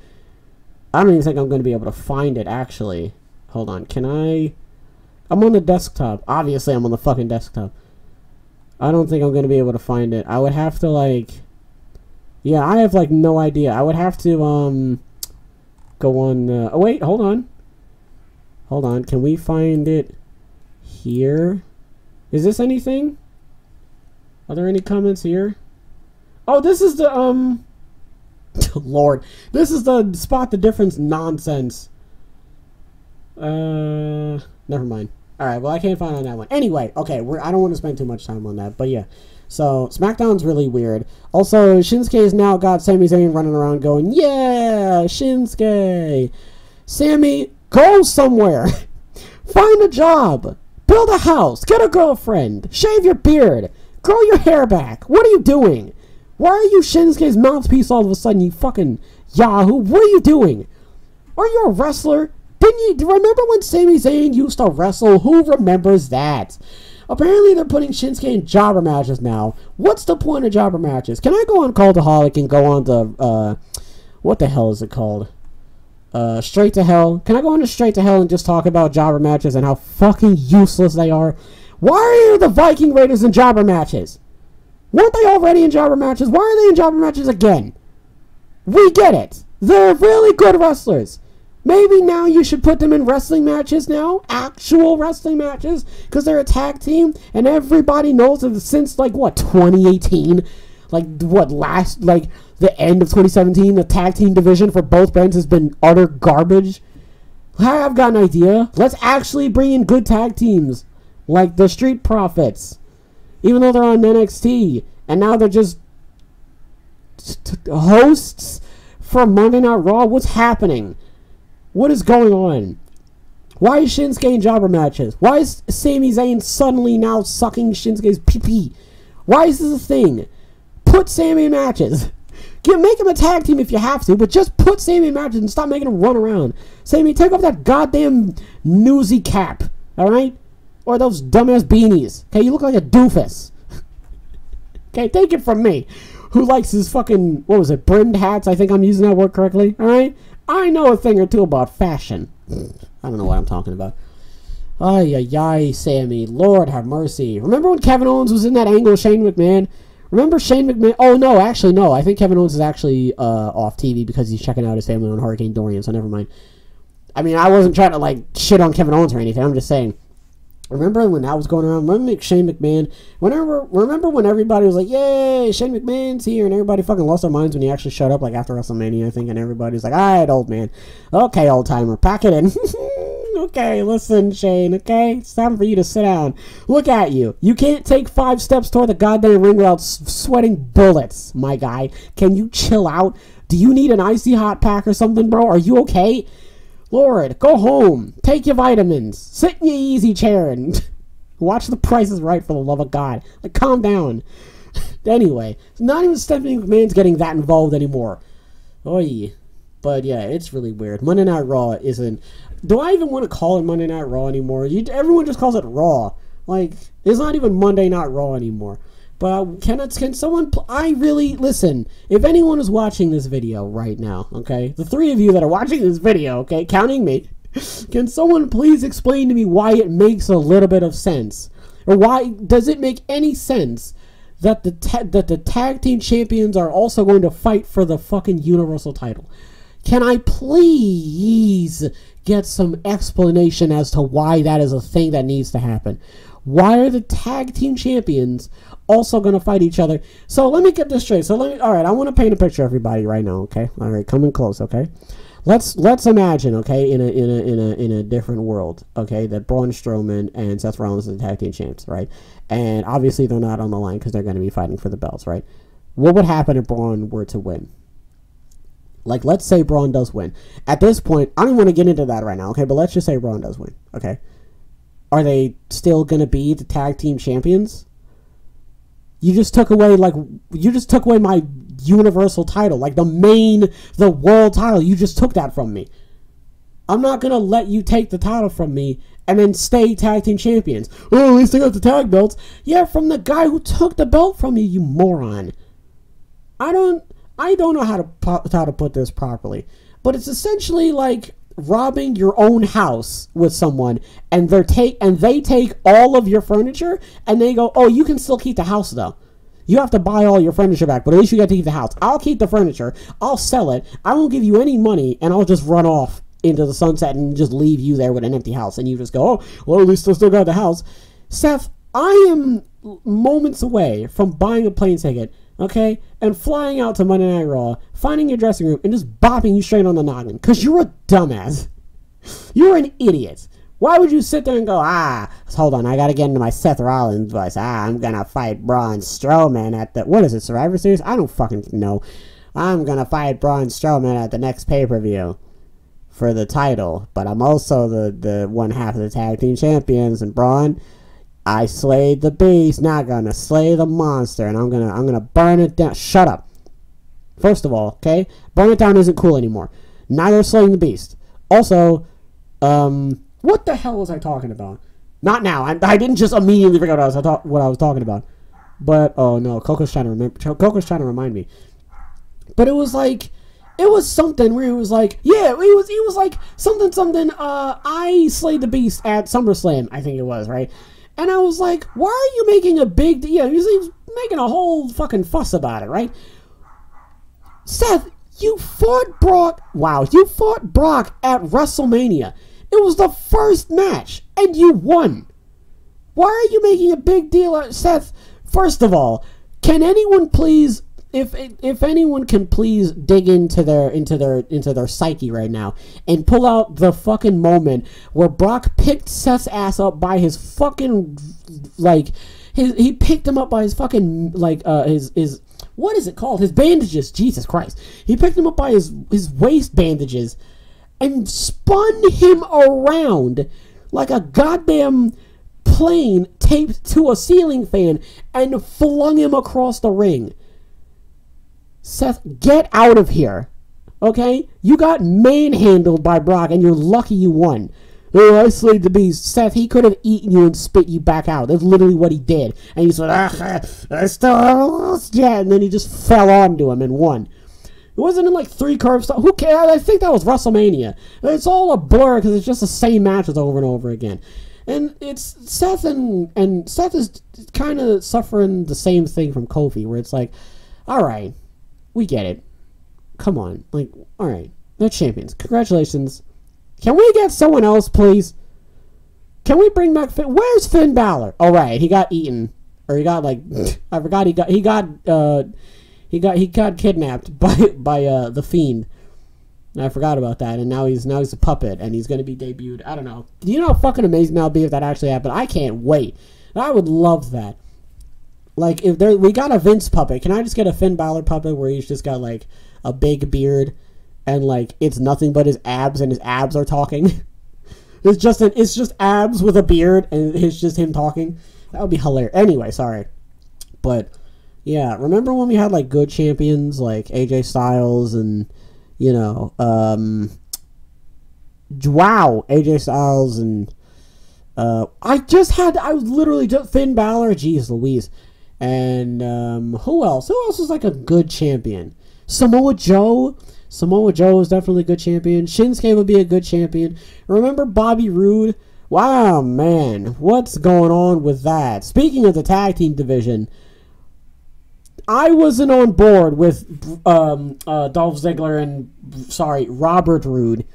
I don't even think I'm going to be able to find it, actually. Hold on. I'm on the desktop. Obviously, I'm on the fucking desktop. I don't think I'm going to be able to find it. I would have to, like... Yeah, I have, like, no idea. I would have to, go on... oh, wait. Hold on. Hold on. Can we find it here? Is this anything? Are there any comments here? Oh, this is the, Lord, this is the spot the difference nonsense. Never mind. Alright, well, I can't find on that one. Anyway, okay, I don't want to spend too much time on that, but yeah. So, SmackDown's really weird. Also, Shinsuke has now got Sami Zayn running around going, yeah, Shinsuke. Sammy, go somewhere. Find a job. Build a house. Get a girlfriend. Shave your beard. Grow your hair back. What are you doing? Why are you Shinsuke's mouthpiece all of a sudden, you fucking yahoo? What are you doing? Are you a wrestler? Didn't you remember when Sami Zayn used to wrestle? Who remembers that? Apparently they're putting Shinsuke in jobber matches now. What's the point of jobber matches? Can I go on Cultaholic and go on to, what the hell is it called? Straight to Hell? Can I go on to Straight to Hell and just talk about jobber matches and how fucking useless they are? Why are the Viking Raiders in jobber matches? Weren't they already in jobber matches? Why are they in jobber matches again? We get it. They're really good wrestlers. Maybe now you should put them in wrestling matches now? Actual wrestling matches? Because they're a tag team? And everybody knows that since, like, what, 2018? Like, what, the end of 2017, the tag team division for both brands has been utter garbage? I've got an idea. Let's actually bring in good tag teams. Like the Street Profits. even though they're on NXT, and now they're just hosts for Monday Night Raw. What's happening? What is going on? Why is Shinsuke in jobber matches? Why is Sami Zayn suddenly now sucking Shinsuke's pee-pee? Why is this a thing? Put Sami in matches. Make him a tag team if you have to, but just put Sami in matches and stop making him run around. Sami, take off that goddamn newsy cap, alright? Or those dumbass beanies. Okay, you look like a doofus. Okay, take it from me, who likes his fucking, what was it, brimmed hats? I think I'm using that word correctly, alright? I know a thing or two about fashion. I don't know what I'm talking about. Ay, ay, ay, Sami. Lord have mercy. Remember when Kevin Owens was in that angle with Shane McMahon? Remember Shane McMahon? Oh, no, actually, no. I think Kevin Owens is actually off TV because he's checking out his family on Hurricane Dorian, so never mind. I mean, I wasn't trying to, like, shit on Kevin Owens or anything. I'm just saying. Remember when that was going around? Remember Shane McMahon? Remember when everybody was like, yay, Shane McMahon's here, and everybody fucking lost their minds when he actually showed up, like, after WrestleMania, I think, and everybody's like, all right, old man. Okay, old timer, pack it in. Okay, listen, Shane, okay? It's time for you to sit down. Look at you. You can't take 5 steps toward the goddamn ring without sweating bullets, my guy. Can you chill out? Do you need an icy hot pack or something, bro? Are you okay? Lord, go home. Take your vitamins. Sit in your easy chair and watch The Price is Right, for the love of God. Like, calm down. Anyway, not even Stephanie McMahon's getting that involved anymore. Oy. But yeah, it's really weird. Monday Night Raw isn't... Do I even want to call it Monday Night Raw anymore? Everyone just calls it Raw. Like, it's not even Monday Night Raw anymore. But can someone... I really... Listen, if anyone is watching this video right now, okay? The 3 of you that are watching this video, okay? Counting me. Can someone please explain to me why it makes a little bit of sense? Or why... Does it make any sense that the tag team champions are also going to fight for the fucking Universal title? Can I please get some explanation as to why that is a thing that needs to happen? Why are the tag team champions also going to fight each other? So let me get this straight. All right, I want to paint a picture, everybody, right now. Okay, all right, coming close. Okay, let's imagine, okay, in a different world, okay, that Braun Strowman and Seth Rollins are the tag team champs, right? And obviously they're not on the line because they're going to be fighting for the belts, right? What would happen if Braun were to win? Like, let's say Braun does win. At this point, I don't want to get into that right now, okay? But let's just say Braun does win, okay? Are they still going to be the tag team champions? You just took away my Universal title. Like, the world title. You just took that from me. I'm not going to let you take the title from me and then stay tag team champions. Oh, at least they got the tag belts. Yeah, from the guy who took the belt from you, you moron. I don't know how to put this properly, but it's essentially like robbing your own house with someone, and they take all of your furniture, and they go, oh, you can still keep the house though. You have to buy all your furniture back, but at least you get to keep the house. I'll keep the furniture. I'll sell it. I won't give you any money, and I'll just run off into the sunset and just leave you there with an empty house, and you just go, oh, well, at least I still got the house. Seth, I am moments away from buying a plane ticket, okay, and flying out to Monday Night Raw, finding your dressing room, and just bopping you straight on the noggin, because you're a dumbass. You're an idiot. Why would you sit there and go, hold on, I gotta get into my Seth Rollins voice. I'm gonna fight Braun Strowman at the, what is it, Survivor Series? I don't fucking know. I'm gonna fight Braun Strowman at the next pay-per-view for the title, but I'm also the one half of the tag team champions, and Braun, I slayed the beast, now I'm gonna slay the monster, and I'm gonna burn it down. Shut up. First of all, okay, burn it down isn't cool anymore. Neither slaying the beast. Also, what the hell was I talking about? Not now. I didn't just immediately forget what I was talking about. But oh no, Coco's trying to remind me. But it was like, it was something where it was like, yeah, it was like something. I slayed the beast at SummerSlam, I think it was, right? And I was like, why are you making a big deal? He was making a whole fucking fuss about it, right? Seth, you fought Brock. Wow, you fought Brock at WrestleMania. It was the first match, and you won. Why are you making a big deal out, Seth? First of all, can anyone please, if anyone can please dig into their psyche right now and pull out the fucking moment where Brock picked Seth's ass up by his fucking, like, he picked him up by his fucking like his what is it called? His bandages. Jesus Christ. He picked him up by his waist bandages and spun him around like a goddamn plane taped to a ceiling fan and flung him across the ring. Seth, get out of here. Okay? You got manhandled by Brock and you're lucky you won. Oh, I slayed the beast. Seth, he could have eaten you and spit you back out. That's literally what he did. And he said, I still lost yet. And then he just fell onto him and won. It wasn't in like 3 curve stuff. Who cares? I think that was WrestleMania. It's all a blur because it's just the same matches over and over again. And it's Seth and Seth is kind of suffering the same thing from Kofi, where it's like, all right, we get it. Come on. Like, all right, they're champions. Congratulations. Can we get someone else, please? Can we bring back Finn? Where's Finn Balor? Oh, right, he got eaten, or he got like I forgot he got kidnapped by the Fiend. And I forgot about that, and now he's a puppet, and he's gonna be debuted. I don't know. Do you know how fucking amazing that would be if that actually happened? I can't wait. I would love that. Like if we got a Vince puppet, can I just get a Finn Balor puppet where he's just got like a big beard? And like it's nothing but his abs, and his abs are talking. it's just abs with a beard, and it's just him talking. That would be hilarious. Anyway, sorry, but yeah, remember when we had like good champions like AJ Styles and AJ Styles and I was literally just Finn Balor, jeez Louise, and who else? Who else was like a good champion? Samoa Joe. Samoa Joe is definitely a good champion. Shinsuke would be a good champion. Remember Bobby Roode? Wow, man. What's going on with that? Speaking of the tag team division, I wasn't on board with Dolph Ziggler and, Robert Roode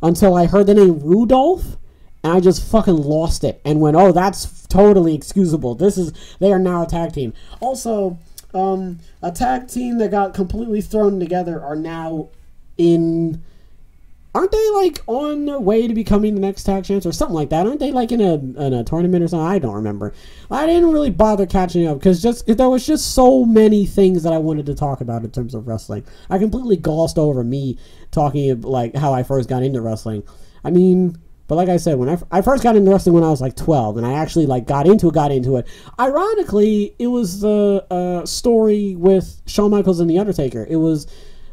until I heard the name Rudolph, and I just fucking lost it and went, oh, that's totally excusable. They are now a tag team. Also, a tag team that got completely thrown together are now aren't they like on their way to becoming the next tag champs or something like that? Aren't they like in a tournament or something? I don't remember. I didn't really bother catching up because there was just so many things that I wanted to talk about in terms of wrestling. I completely glossed over me talking like how I first got into wrestling. I mean, but like I said, when I first got into wrestling when I was like 12, and I actually like got into it. Ironically, it was the story with Shawn Michaels and The Undertaker. It was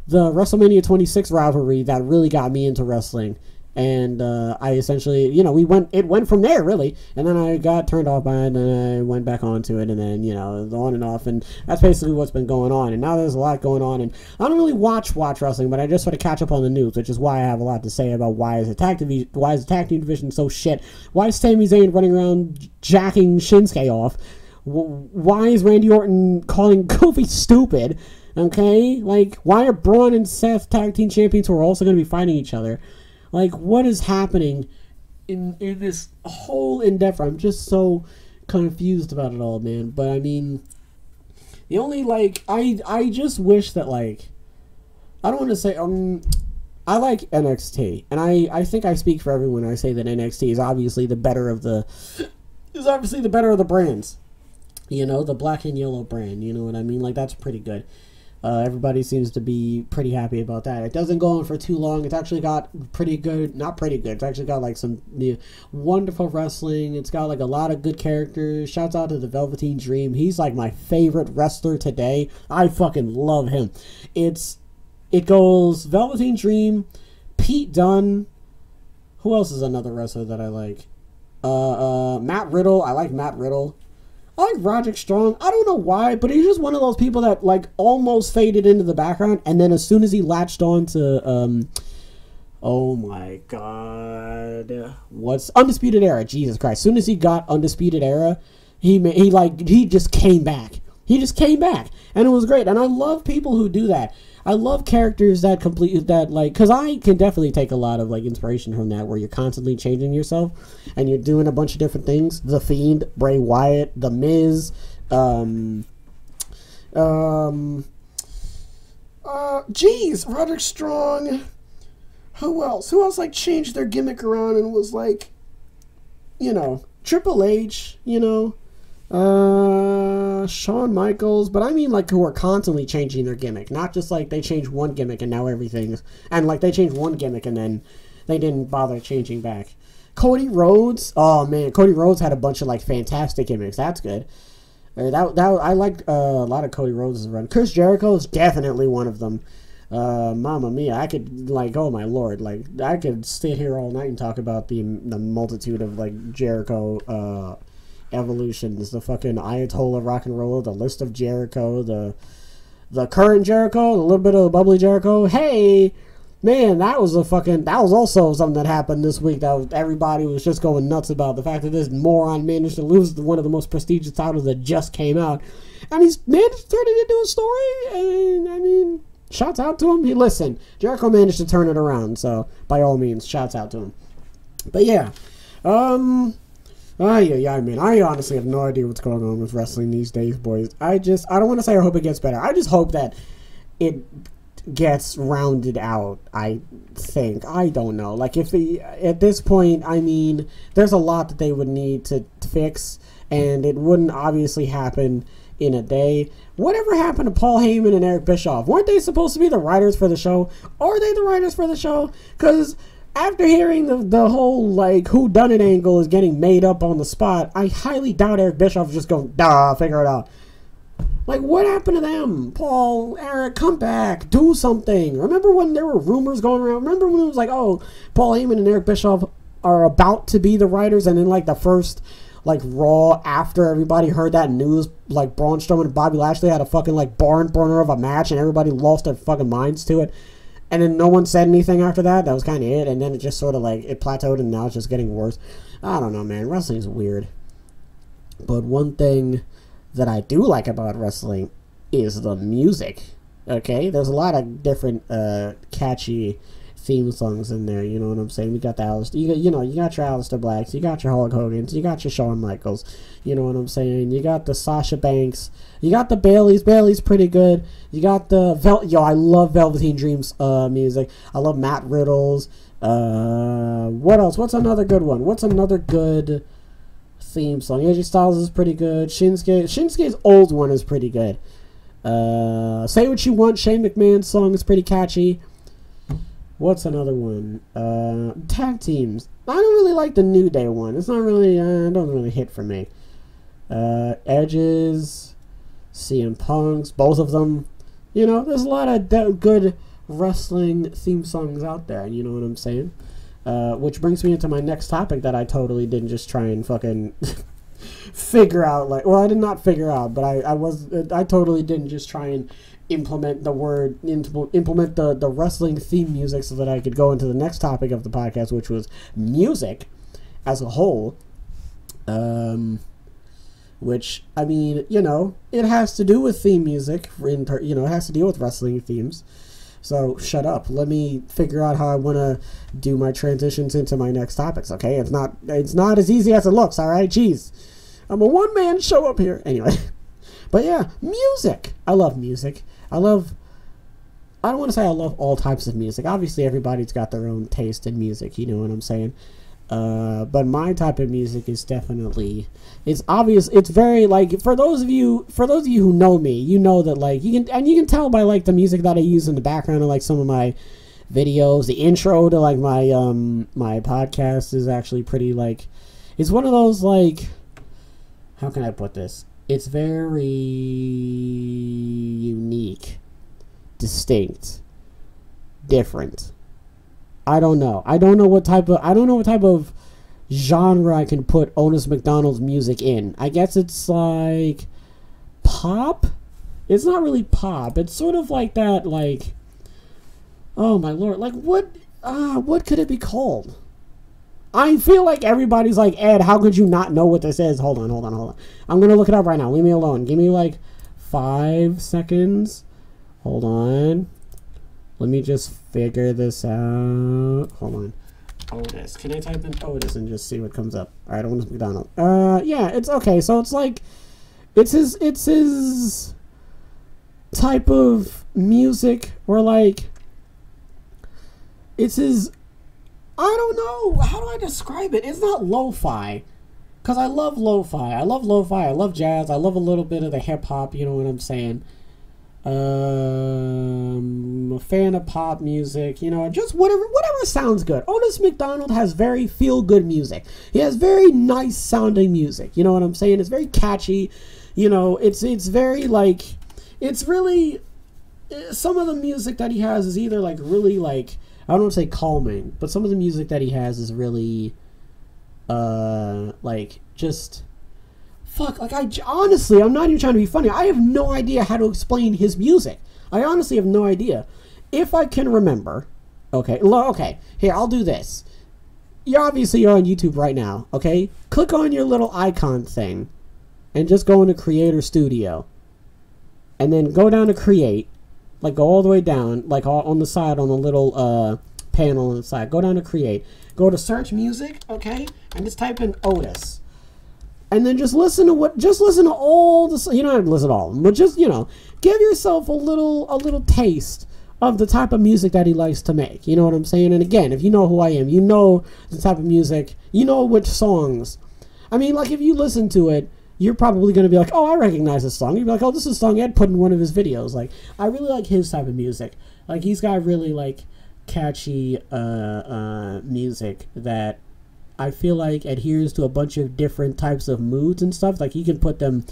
the WrestleMania 26 rivalry that really got me into wrestling, and I essentially, it went from there really, and then I got turned off by it, and then I went back onto it, and then on and off, and that's basically what's been going on. And now there's a lot going on, and I don't really watch wrestling, but I just sort of catch up on the news, which is why I have a lot to say about why is the tag team division so shit? Why is Sami Zayn running around jacking Shinsuke off? Why is Randy Orton calling Kofi stupid? Okay, like, why are Braun and Seth tag team champions who are also going to be fighting each other? Like, what is happening in this whole endeavor? I'm just so confused about it all, man. But, I mean, the only, like, I just wish that, like, I don't want to say, I like NXT. And I think I speak for everyone when I say that NXT is obviously the better of the brands. The black and yellow brand, you know what I mean? Like, that's pretty good. Everybody seems to be pretty happy about that. It doesn't go on for too long. It's actually got not pretty good. It's actually got like some wonderful wrestling. It's got like a lot of good characters. Shouts out to the Velveteen Dream. He's like my favorite wrestler today. I fucking love him. It goes Velveteen Dream, Pete Dunne. Who else is another wrestler that I like? Matt Riddle. I like Matt Riddle. I like Roderick Strong. I don't know why, but he's just one of those people that like almost faded into the background, and then as soon as he latched on to oh my god, what's Undisputed Era? Jesus Christ! As soon as he got Undisputed Era, he just came back. He just came back, and it was great. And I love people who do that. I love characters that because I can definitely take a lot of like inspiration from that, where you're constantly changing yourself and you're doing a bunch of different things. The Fiend, Bray Wyatt, The Miz, Roderick Strong. Who else? Who else like changed their gimmick around and was like, Triple H, Shawn Michaels, but I mean like who are constantly changing their gimmick, not just like they changed one gimmick and now everything's, and like they changed one gimmick and then they didn't bother changing back. Cody Rhodes, oh man, Cody Rhodes had a bunch of like fantastic gimmicks. That's good. I like a lot of Cody Rhodes' run. Chris Jericho is definitely one of them. Mamma mia, I could like, oh my lord, like I could sit here all night and talk about the multitude of like Jericho evolutions, the fucking Ayatollah rock and roller, the list of Jericho, the current Jericho, a little bit of bubbly Jericho. Hey, man, that was also something that happened this week that everybody was just going nuts about. The fact that this moron managed to lose one of the most prestigious titles that just came out, and he's managed to turn it into a story. And I mean, shouts out to him. Listen, Jericho managed to turn it around, so by all means, shouts out to him. But yeah, yeah, man, I honestly have no idea what's going on with wrestling these days, boys. I don't want to say I hope it gets better. I just hope that it gets rounded out, I think. I don't know. Like, at this point, I mean, there's a lot that they would need to fix, and it wouldn't obviously happen in a day. Whatever happened to Paul Heyman and Eric Bischoff? Weren't they supposed to be the writers for the show? Are they the writers for the show? Because after hearing the whole, like, whodunit angle is getting made up on the spot, I highly doubt Eric Bischoff is just going, figure it out. Like, what happened to them? Paul, Eric, come back. Do something. Remember when there were rumors going around? Remember when it was like, oh, Paul Heyman and Eric Bischoff are about to be the writers, and then, like, the first, like, Raw after everybody heard that news, like, Braun Strowman and Bobby Lashley had a fucking, like, barn burner of a match, and everybody lost their fucking minds to it. And then no one said anything after that. That was kind of it. And then it just sort of like, it plateaued and now it's just getting worse. I don't know, man. Wrestling's weird. But one thing that I do like about wrestling is the music. Okay? There's a lot of different catchy theme songs in there. You know what I'm saying? We got the you got your Aleister Blacks. You got your Hulk Hogan's. You got your Shawn Michaels. You know what I'm saying? You got the Sasha Banks. You got the Baileys. Baileys pretty good. You got the I love Velveteen Dreams music. I love Matt Riddle's. What else? What's another good one? What's another good theme song? AJ Styles is pretty good. Shinsuke's old one is pretty good. Say What You Want, Shane McMahon's song is pretty catchy. What's another one? Tag teams. I don't really like the New Day one. It's not really, it doesn't really hit for me. Edges, CM Punks, both of them. You know, there's a lot of good wrestling theme songs out there. You know what I'm saying? Which brings me into my next topic that I totally didn't just try and fucking figure out. Like, well, I did not figure out, but I totally didn't just try and implement the wrestling theme music so that I could go into the next topic of the podcast, which was music as a whole. Which, I mean, you know, it has to do with theme music. It has to deal with wrestling themes. So, shut up. Let me figure out how I want to do my transitions into my next topics, okay? It's not as easy as it looks, alright? Jeez. I'm a one-man show up here. Anyway. But yeah, music. I love music. I don't want to say I love all types of music. Obviously, everybody's got their own taste in music. You know what I'm saying? But my type of music is definitely, it's obvious. It's very, like, for those of you who know me, you know that, like, you can tell by, like, the music that I use in the background of, like, some of my videos. The intro to, like, my my podcast is actually pretty, like, it's one of those, like, how can I put this? It's very unique, distinct, different. I don't know what type of genre I can put Otis McDonald's music in. I guess it's like pop. It's not really pop. It's sort of like that, like, oh my lord, like what could it be called? I feel like everybody's like, Ed, how could you not know what this is? Hold on. I'm gonna look it up right now. Leave me alone. Give me like 5 seconds. Hold on. Let me just figure this out. Hold on. Otis. Can I type in Otis and just see what comes up? Alright, Otis McDonald. Yeah, it's okay. So it's like, it's his type of music, or like, it's his, I don't know. How do I describe it? It's not lo-fi. because I love lo-fi. I love lo-fi. I love jazz. I love a little bit of the hip hop. You know what I'm saying? A fan of pop music. You know, just whatever sounds good. Otis McDonald has very feel good music. He has very nice sounding music. You know what I'm saying? It's very catchy. You know, it's very like, it's really, some of the music that he has is either like really like, I don't want to say calming, but some of the music that he has is really like just fuck, like honestly, I'm not even trying to be funny. I have no idea how to explain his music. I honestly have no idea. If I can remember, okay, here, I'll do this. You're on YouTube right now, okay? Click on your little icon thing and just go into Creator Studio. And then go down to Create, like go all the way down, like on the side on the little panel on the side. Go down to Create. Go to Search Music, okay? And just type in Otis. And then just listen to all the, you don't have to listen to all of them, but just, you know, give yourself a little taste of the type of music that he likes to make. You know what I'm saying? And again, if you know who I am, you know the type of music, you know which songs. I mean, like, if you listen to it, you're probably going to be like, oh, I recognize this song. You'd be like, oh, this is a song Ed put in one of his videos. Like, I really like his type of music. Like, he's got really, like, catchy music that I feel like adheres to a bunch of different types of moods and stuff. Like, you can put them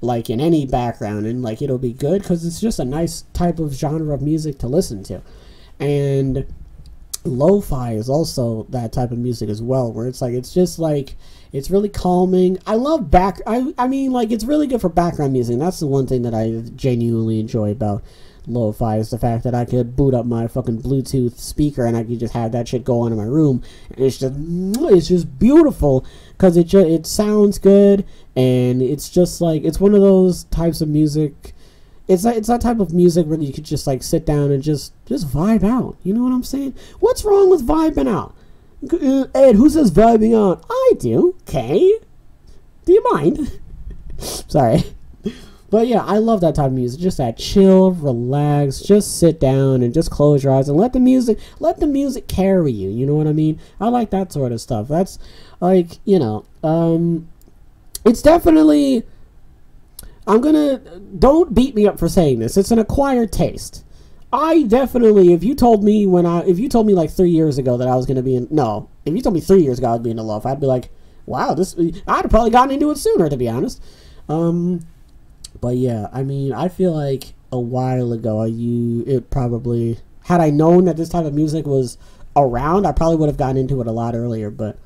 like in any background and like it'll be good because it's just a nice type of genre of music to listen to. And lo-fi is also that type of music as well, where it's like, it's just like, it's really calming. I love I mean, like, it's really good for background music, and that's the one thing that I genuinely enjoy about lo-fi, is the fact that I could boot up my fucking Bluetooth speaker and I could just have that shit go on in my room, and it's just beautiful because it sounds good, and it's just like, it's one of those types of music. It's that type of music where you could just like sit down and just vibe out. You know what I'm saying? What's wrong with vibing out? Ed, who says vibing out? I do. Okay. Do you mind? Sorry. But yeah, I love that type of music. Just that chill, relax, just sit down and just close your eyes and let the music carry you. You know what I mean? I like that sort of stuff. That's like, you know, it's definitely, don't beat me up for saying this. It's an acquired taste. I definitely, if you told me like 3 years ago that I was going to be if you told me 3 years ago I would be into lo-fi, I'd be like, wow, I'd have probably gotten into it sooner, to be honest. But yeah, I mean, I feel like a while ago, had I known that this type of music was around, I probably would have gotten into it a lot earlier, but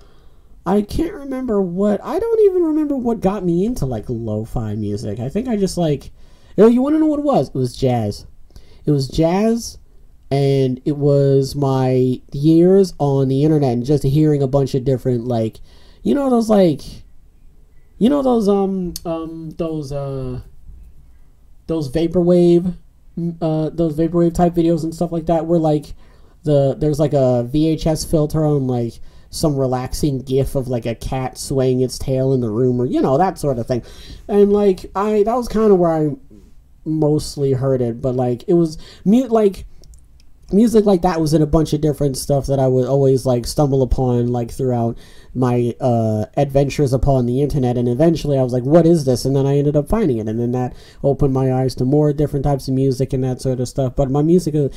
I can't remember I don't even remember what got me into like lo-fi music. I think I just like, you want to know what it was? It was jazz. It was jazz, and it was my years on the internet and just hearing a bunch of different, like, those vaporwave type videos and stuff like that, where like there's like a VHS filter on like some relaxing gif of like a cat swaying its tail in the room, or that sort of thing. And like that was kind of where I mostly heard it, but like it was music like that was in a bunch of different stuff that I would always like stumble upon like throughout my adventures upon the internet, and eventually I was like, what is this? And then I ended up finding it, and then that opened my eyes to more different types of music and that sort of stuff. But my musical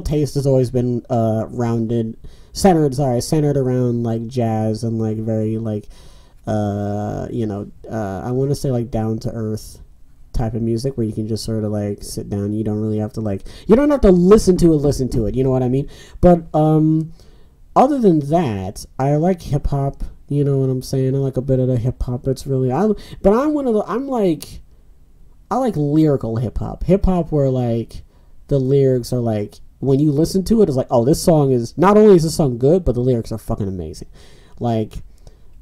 taste has always been centered around like jazz and like very like I want to say like down to earth type of music, where you can just sort of like sit down. You don't really have to listen to it, you know what I mean? But other than that, I like hip hop, you know what I'm saying? I like a bit of the hip hop. It's really, I like lyrical hip hop where like the lyrics are like, when you listen to it, it's like, oh, this song is, not only is this song good, but the lyrics are fucking amazing. Like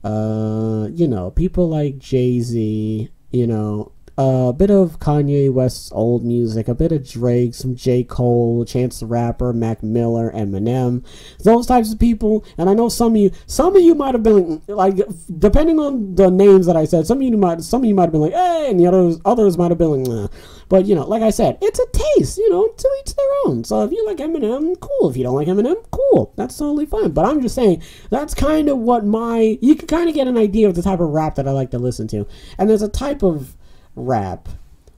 people like Jay-Z, a bit of Kanye West's old music, a bit of Drake, some J. Cole, Chance the Rapper, Mac Miller, Eminem, those types of people. And I know some of you might have been like, depending on the names that I said, some of you might have been like, hey, and the others might have been like, nah. But like I said, it's a taste, to each their own. So if you like Eminem, cool. If you don't like Eminem, cool. cool. That's totally fine. But I'm just saying, that's kind of what you can kind of get an idea of the type of rap that I like to listen to. And there's a type of rap,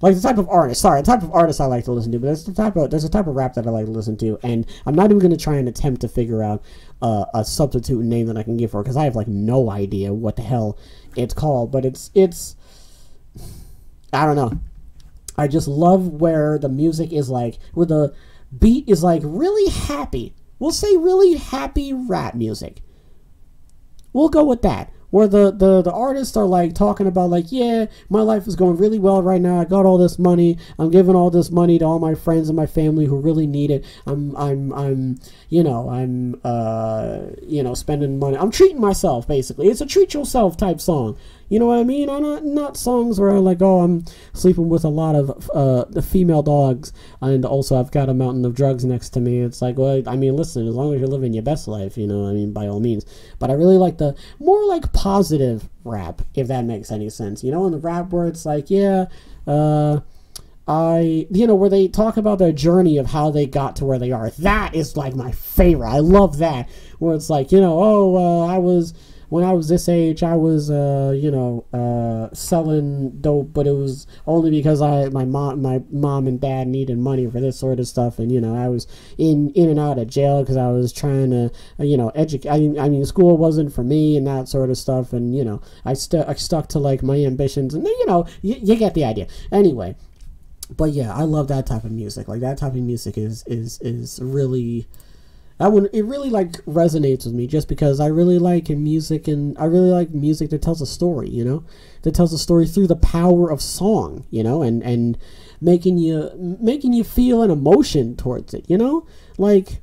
like the type of artist, the type of artist I like to listen to, but there's a type of rap that I like to listen to, and I'm not even going to try and attempt to figure out a substitute name that I can give for it, because I have like no idea what the hell it's called, but it's I don't know. I just love where the music is like, where the beat is like really happy. We'll say really happy rap music. We'll go with that. Where the artists are like talking about like, yeah, my life is going really well right now. I got all this money. I'm giving all this money to all my friends and my family who really need it. I'm spending money. I'm treating myself, basically. It's a treat yourself type song. You know what I mean? I'm not songs where I'm like, oh, I'm sleeping with a lot of the female dogs, and also I've got a mountain of drugs next to me. It's like, well, I mean, listen, as long as you're living your best life, you know, I mean, by all means. But I really like the more like positive rap, if that makes any sense. You know, in the rap where it's like, yeah, where they talk about their journey of how they got to where they are. That is like my favorite. I love that. Where it's like, when I was this age, I was, selling dope, but it was only because my mom and dad needed money for this sort of stuff, and I was in and out of jail because I was trying to, educate. I mean, school wasn't for me and that sort of stuff, and I stuck to like my ambitions, and you get the idea. Anyway, but yeah, I love that type of music. Like that type of music is really. It really like resonates with me just because I really like music, and I really like music that tells a story, that tells a story through the power of song, and making you feel an emotion towards it, like.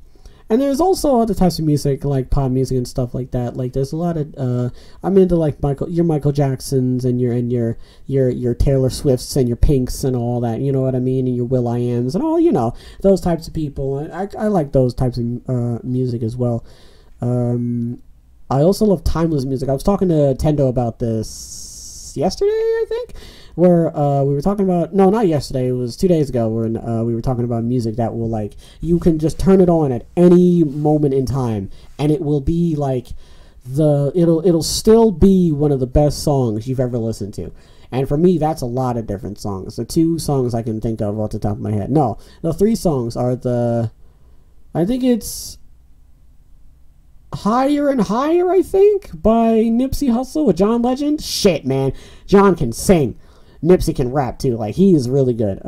And there's also other types of music like pop music and stuff like that. Like there's a lot of I'm into like Michael Jacksons and your Taylor Swifts and your Pinks and all that. You know what I mean? And your will.i.ams and all those types of people. I like those types of music as well. I also love timeless music. I was talking to Tendo about this yesterday, I think. Where we were talking about, no, not yesterday, it was 2 days ago, when we were talking about music that will, like, you can just turn it on at any moment in time, and it will be, like, it'll still be one of the best songs you've ever listened to. And for me, that's a lot of different songs. The 2 songs I can think of off the top of my head. No, the 3 songs are I think it's Higher and Higher, I think, by Nipsey Hussle with John Legend. Shit, man. John can sing. Nipsey can rap too. Like, he is really good.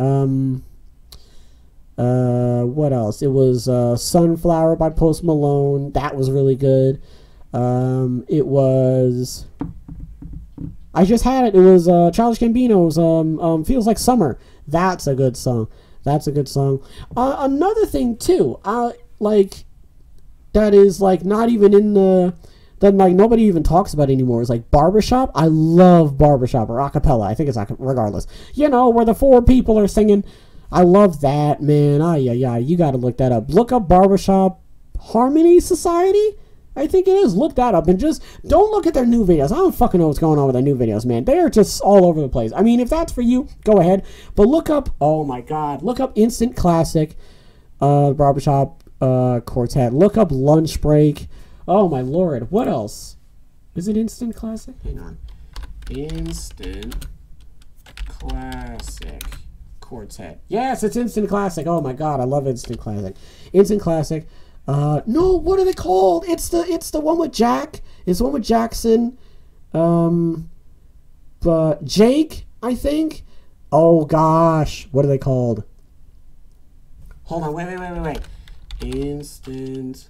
What else? It was Sunflower by Post Malone. That was really good. It was, I just had it. It was Childish Gambino's Feels Like Summer. That's a good song. Another thing too, like, that is like not even in the, that like nobody even talks about anymore, is like Barbershop. I love Barbershop, or acapella. I think it's regardless. Where the 4 people are singing. I love that, man. Yeah. You got to look that up. Look up Barbershop Harmony Society. I think it is. Look that up, and just don't look at their new videos. I don't fucking know what's going on with their new videos, man. They are just all over the place. I mean, if that's for you, go ahead. But look up, oh my God, look up Instant Classic, Barbershop Quartet. Look up Lunch Break. Oh my Lord, what else? Is it Instant Classic? Hang on. Instant Classic Quartet. Yes, it's Instant Classic. Oh my God, I love Instant Classic. Instant Classic. No, what are they called? It's the one with Jack. It's the one with Jackson. But Jake, I think. Oh gosh, what are they called? Hold on, wait. Instant.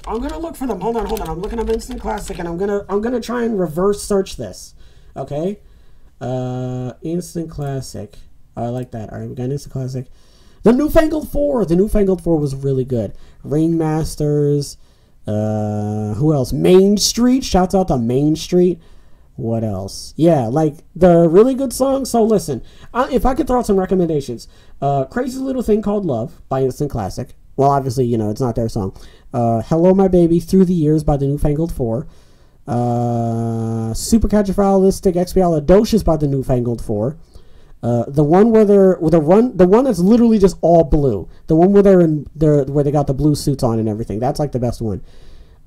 I'm gonna look for them. Hold on. I'm looking up Instant Classic, and I'm gonna try and reverse search this. Okay. Instant Classic. I like that. All right, we got Instant Classic. The Newfangled 4. The Newfangled 4 was really good. Ringmasters. Who else? Main Street. Shouts out to Main Street. What else? Yeah, like the really good songs. So listen, if I could throw out some recommendations. Crazy Little Thing Called Love by Instant Classic. Well, obviously, it's not their song. Hello My Baby, Through the Years by the Newfangled 4. Supercalifragilisticexpialidocious by the Newfangled 4. The one where the one that's literally just all blue. The one where where they got the blue suits on and everything. That's like the best one.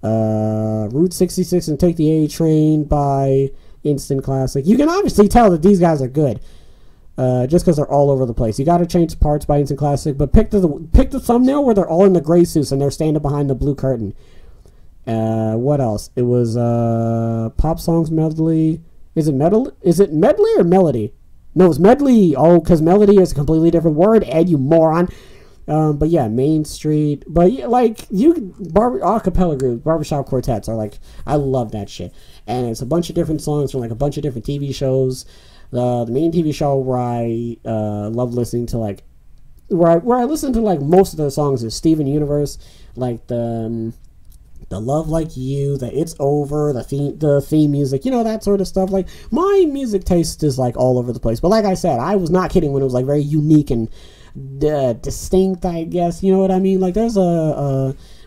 Route 66 and Take the A Train by Instant Classic. You can obviously tell that these guys are good. Just because they're all over the place. You got to change parts by Instant Classic, but pick the thumbnail where they're all in the gray suits and they're standing behind the blue curtain. What else? It was Pop Songs Medley. Is it medley or melody? No, it's medley. Oh, because melody is a completely different word. Ed, you moron. But yeah, Main Street. But yeah, like acapella groups, barbershop quartets are like, I love that shit. And it's a bunch of different songs from like a bunch of different TV shows. The main TV show where I love listening to like where I listen to like most of the songs is Steven Universe, like the Love Like You, the It's Over, the theme music, you know, that sort of stuff. Like, my music taste is like all over the place. But like I said, I was not kidding when it was like very unique and distinct, I guess. You know what I mean? Like, there's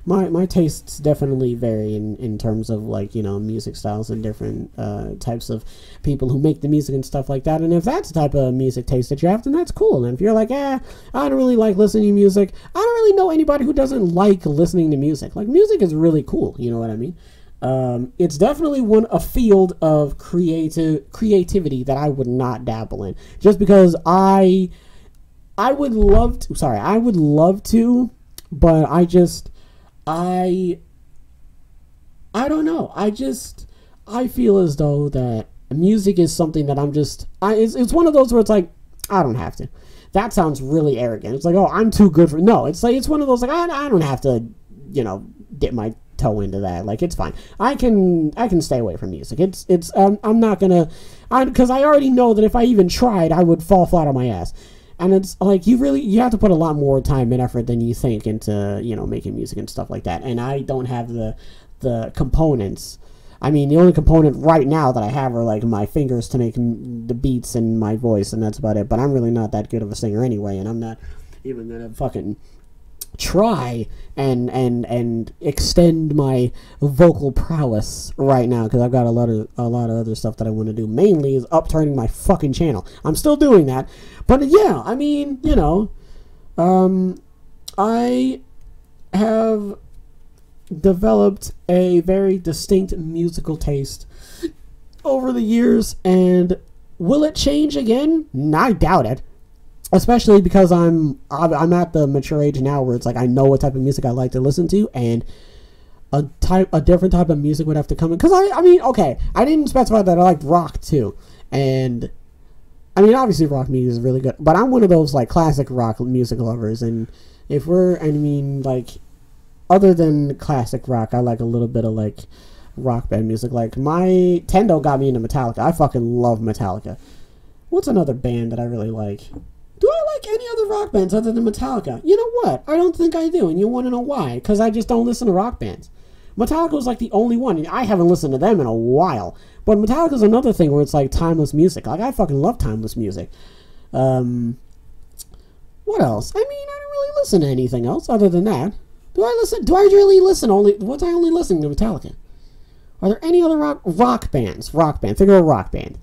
my tastes definitely vary in terms of like, you know, music styles and different types of people who make the music and stuff like that. And if that's the type of music taste that you have, then that's cool. And if you're like, I don't really like listening to music, I don't really know anybody who doesn't like listening to music. Like, music is really cool, you know what I mean? It's definitely a field of creativity that I would not dabble in, just because I would love to, but I don't know. I feel as though that music is something that it's one of those where it's like, I don't have to. That sounds really arrogant. It's like, oh, I'm too good for, no, it's like, it's one of those like, I don't have to, you know, dip my toe into that. Like, it's fine. I can stay away from music. I'm not gonna, because I already know that if I even tried, I would fall flat on my ass. And it's like, you have to put a lot more time and effort than you think into, you know, making music and stuff like that. And I don't have the components. I mean, the only component right now that I have are like my fingers to make the beats and my voice, and that's about it. But I'm really not that good of a singer anyway, and I'm not even gonna fucking try and extend my vocal prowess right now, because I've got a lot of other stuff that I want to do. Mainly is upturning my fucking channel. I'm still doing that, but yeah, I mean, you know, I have developed a very distinct musical taste over the years, and will it change again? I doubt it. Especially because I'm at the mature age now where it's like I know what type of music I like to listen to, and a different type of music would have to come in. Because I mean, okay, I didn't specify that I liked rock too, and I mean, obviously rock music is really good, but I'm one of those like classic rock music lovers, and like, other than classic rock, I like a little bit of like rock band music. Like, my Tendo got me into Metallica. I fucking love Metallica. What's another band that I really like? Do I like any other rock bands other than Metallica? You know what? I don't think I do, and you want to know why? Because I just don't listen to rock bands. Metallica was like the only one, and I haven't listened to them in a while. But Metallica's another thing where it's like timeless music. Like, I fucking love timeless music. What else? I mean, I don't really listen to anything else other than that. Do I really listen was I only listening to Metallica? Are there any other rock bands? Rock band. Think of a rock band.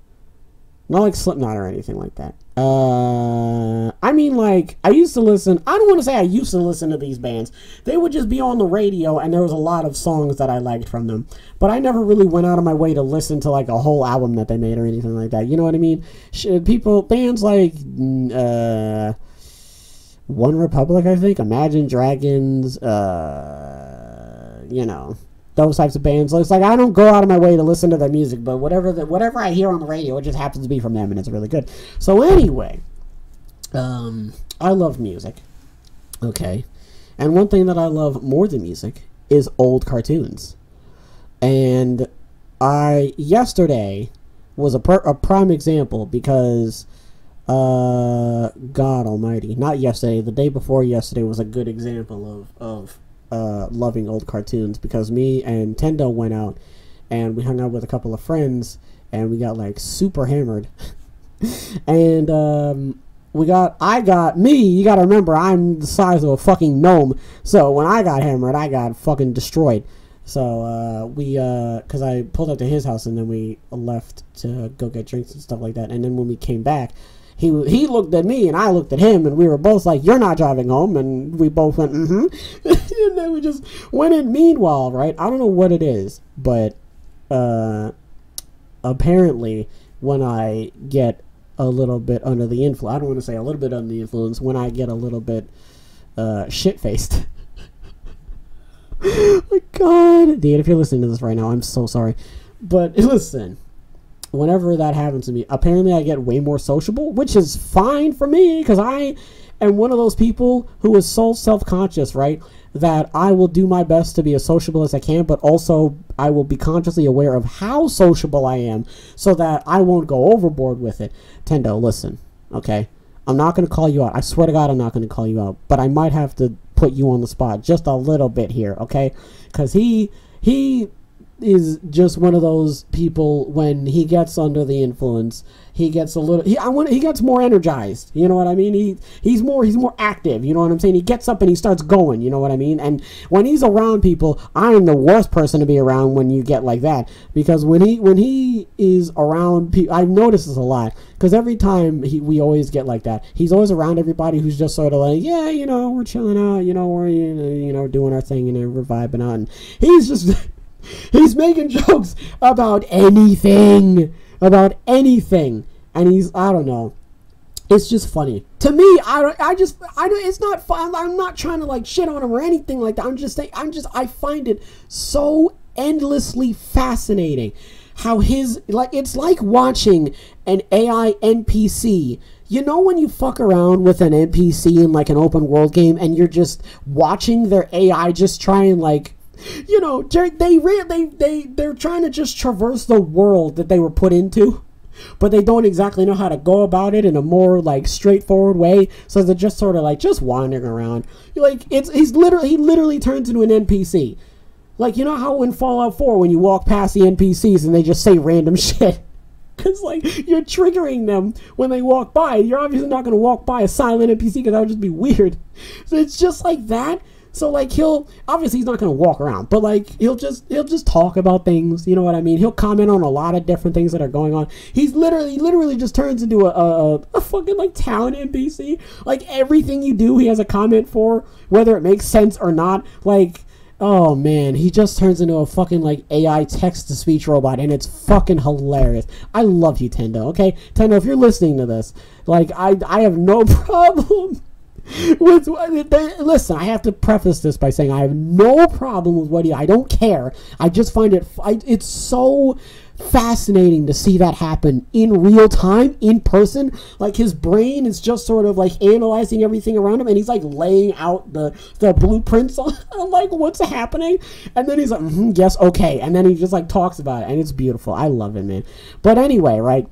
Not like Slipknot or anything like that. I mean, like, I don't want to say I used to listen to these bands. They would just be on the radio, and there was a lot of songs that I liked from them. But I never really went out of my way to listen to, like, a whole album that they made or anything like that. You know what I mean? Bands like, One Republic, I think, Imagine Dragons, you know, those types of bands. It's like, I don't go out of my way to listen to their music, but whatever I hear on the radio, it just happens to be from them, and it's really good. So anyway, I love music. Okay. And one thing that I love more than music is old cartoons. And yesterday was a prime example, because God almighty, not yesterday, the day before yesterday was a good example of loving old cartoons, because me and Tendo went out and we hung out with a couple of friends and we got like super hammered. And you gotta remember, I'm the size of a fucking gnome, so when I got hammered, I got fucking destroyed. So because I pulled up to his house and then we left to go get drinks and stuff like that, and then when we came back, he looked at me and I looked at him, and we were both like, "You're not driving home," and we both went, "Mm-hmm." And then we just went in. Meanwhile, right? I don't know what it is, but apparently when I get a little bit under the influence, I don't want to say a little bit under the influence, when I get a little bit shit-faced. Oh my God, dude, if you're listening to this right now, I'm so sorry. But listen, whenever that happens to me, apparently I get way more sociable, which is fine for me, because I am one of those people who is so self-conscious, right, that I will do my best to be as sociable as I can, but also I will be consciously aware of how sociable I am so that I won't go overboard with it. Tendo, listen, okay? I'm not going to call you out. I swear to God, I'm not going to call you out, but I might have to put you on the spot just a little bit here, okay? Because he is just one of those people, when he gets under the influence, he gets a little, he gets more energized, you know what I mean? He's more active, you know what I'm saying? He gets up and he starts going, you know what I mean? And when he's around people, I am the worst person to be around when you get like that, because when he is around people, I've noticed this a lot, because every time we always get like that, he's always around everybody who's just sort of like, yeah, you know, we're chilling out, you know, we're, you know, doing our thing, and we're vibing out, and he's just he's making jokes about anything, and he's, I don't know, it's just funny to me. It's not fun. I'm not trying to like shit on him or anything like that. I'm just saying, I find it so endlessly fascinating how it's like watching an AI NPC. You know, when you fuck around with an NPC in like an open world game, and you're just watching their AI just try and like, you know, they're trying to just traverse the world that they were put into, but they don't exactly know how to go about it in a more like straightforward way. So they're just sort of like just wandering around. Like he literally turns into an NPC. Like, you know how in Fallout 4 when you walk past the NPCs and they just say random shit, because like you're triggering them when they walk by. You're obviously not going to walk by a silent NPC, because that would just be weird. So it's just like that. So like obviously he's not gonna walk around, but like he'll just talk about things, you know what I mean? He'll comment on a lot of different things that are going on. He's literally just turns into a fucking like town NPC. Like everything you do, he has a comment for, whether it makes sense or not. Like, oh man, he just turns into a fucking like AI text-to-speech robot, and it's fucking hilarious. I love you, Tendo. Okay, Tendo, if you're listening to this, like I have no problem listen, I have to preface this by saying I have no problem with what I don't care. I just find it's so fascinating to see that happen in real time, in person. Like his brain is just sort of like analyzing everything around him, and he's like laying out the blueprints on like what's happening, and then he's like, yes, okay, and then he just like talks about it, and it's beautiful. I love it, man. But anyway, right,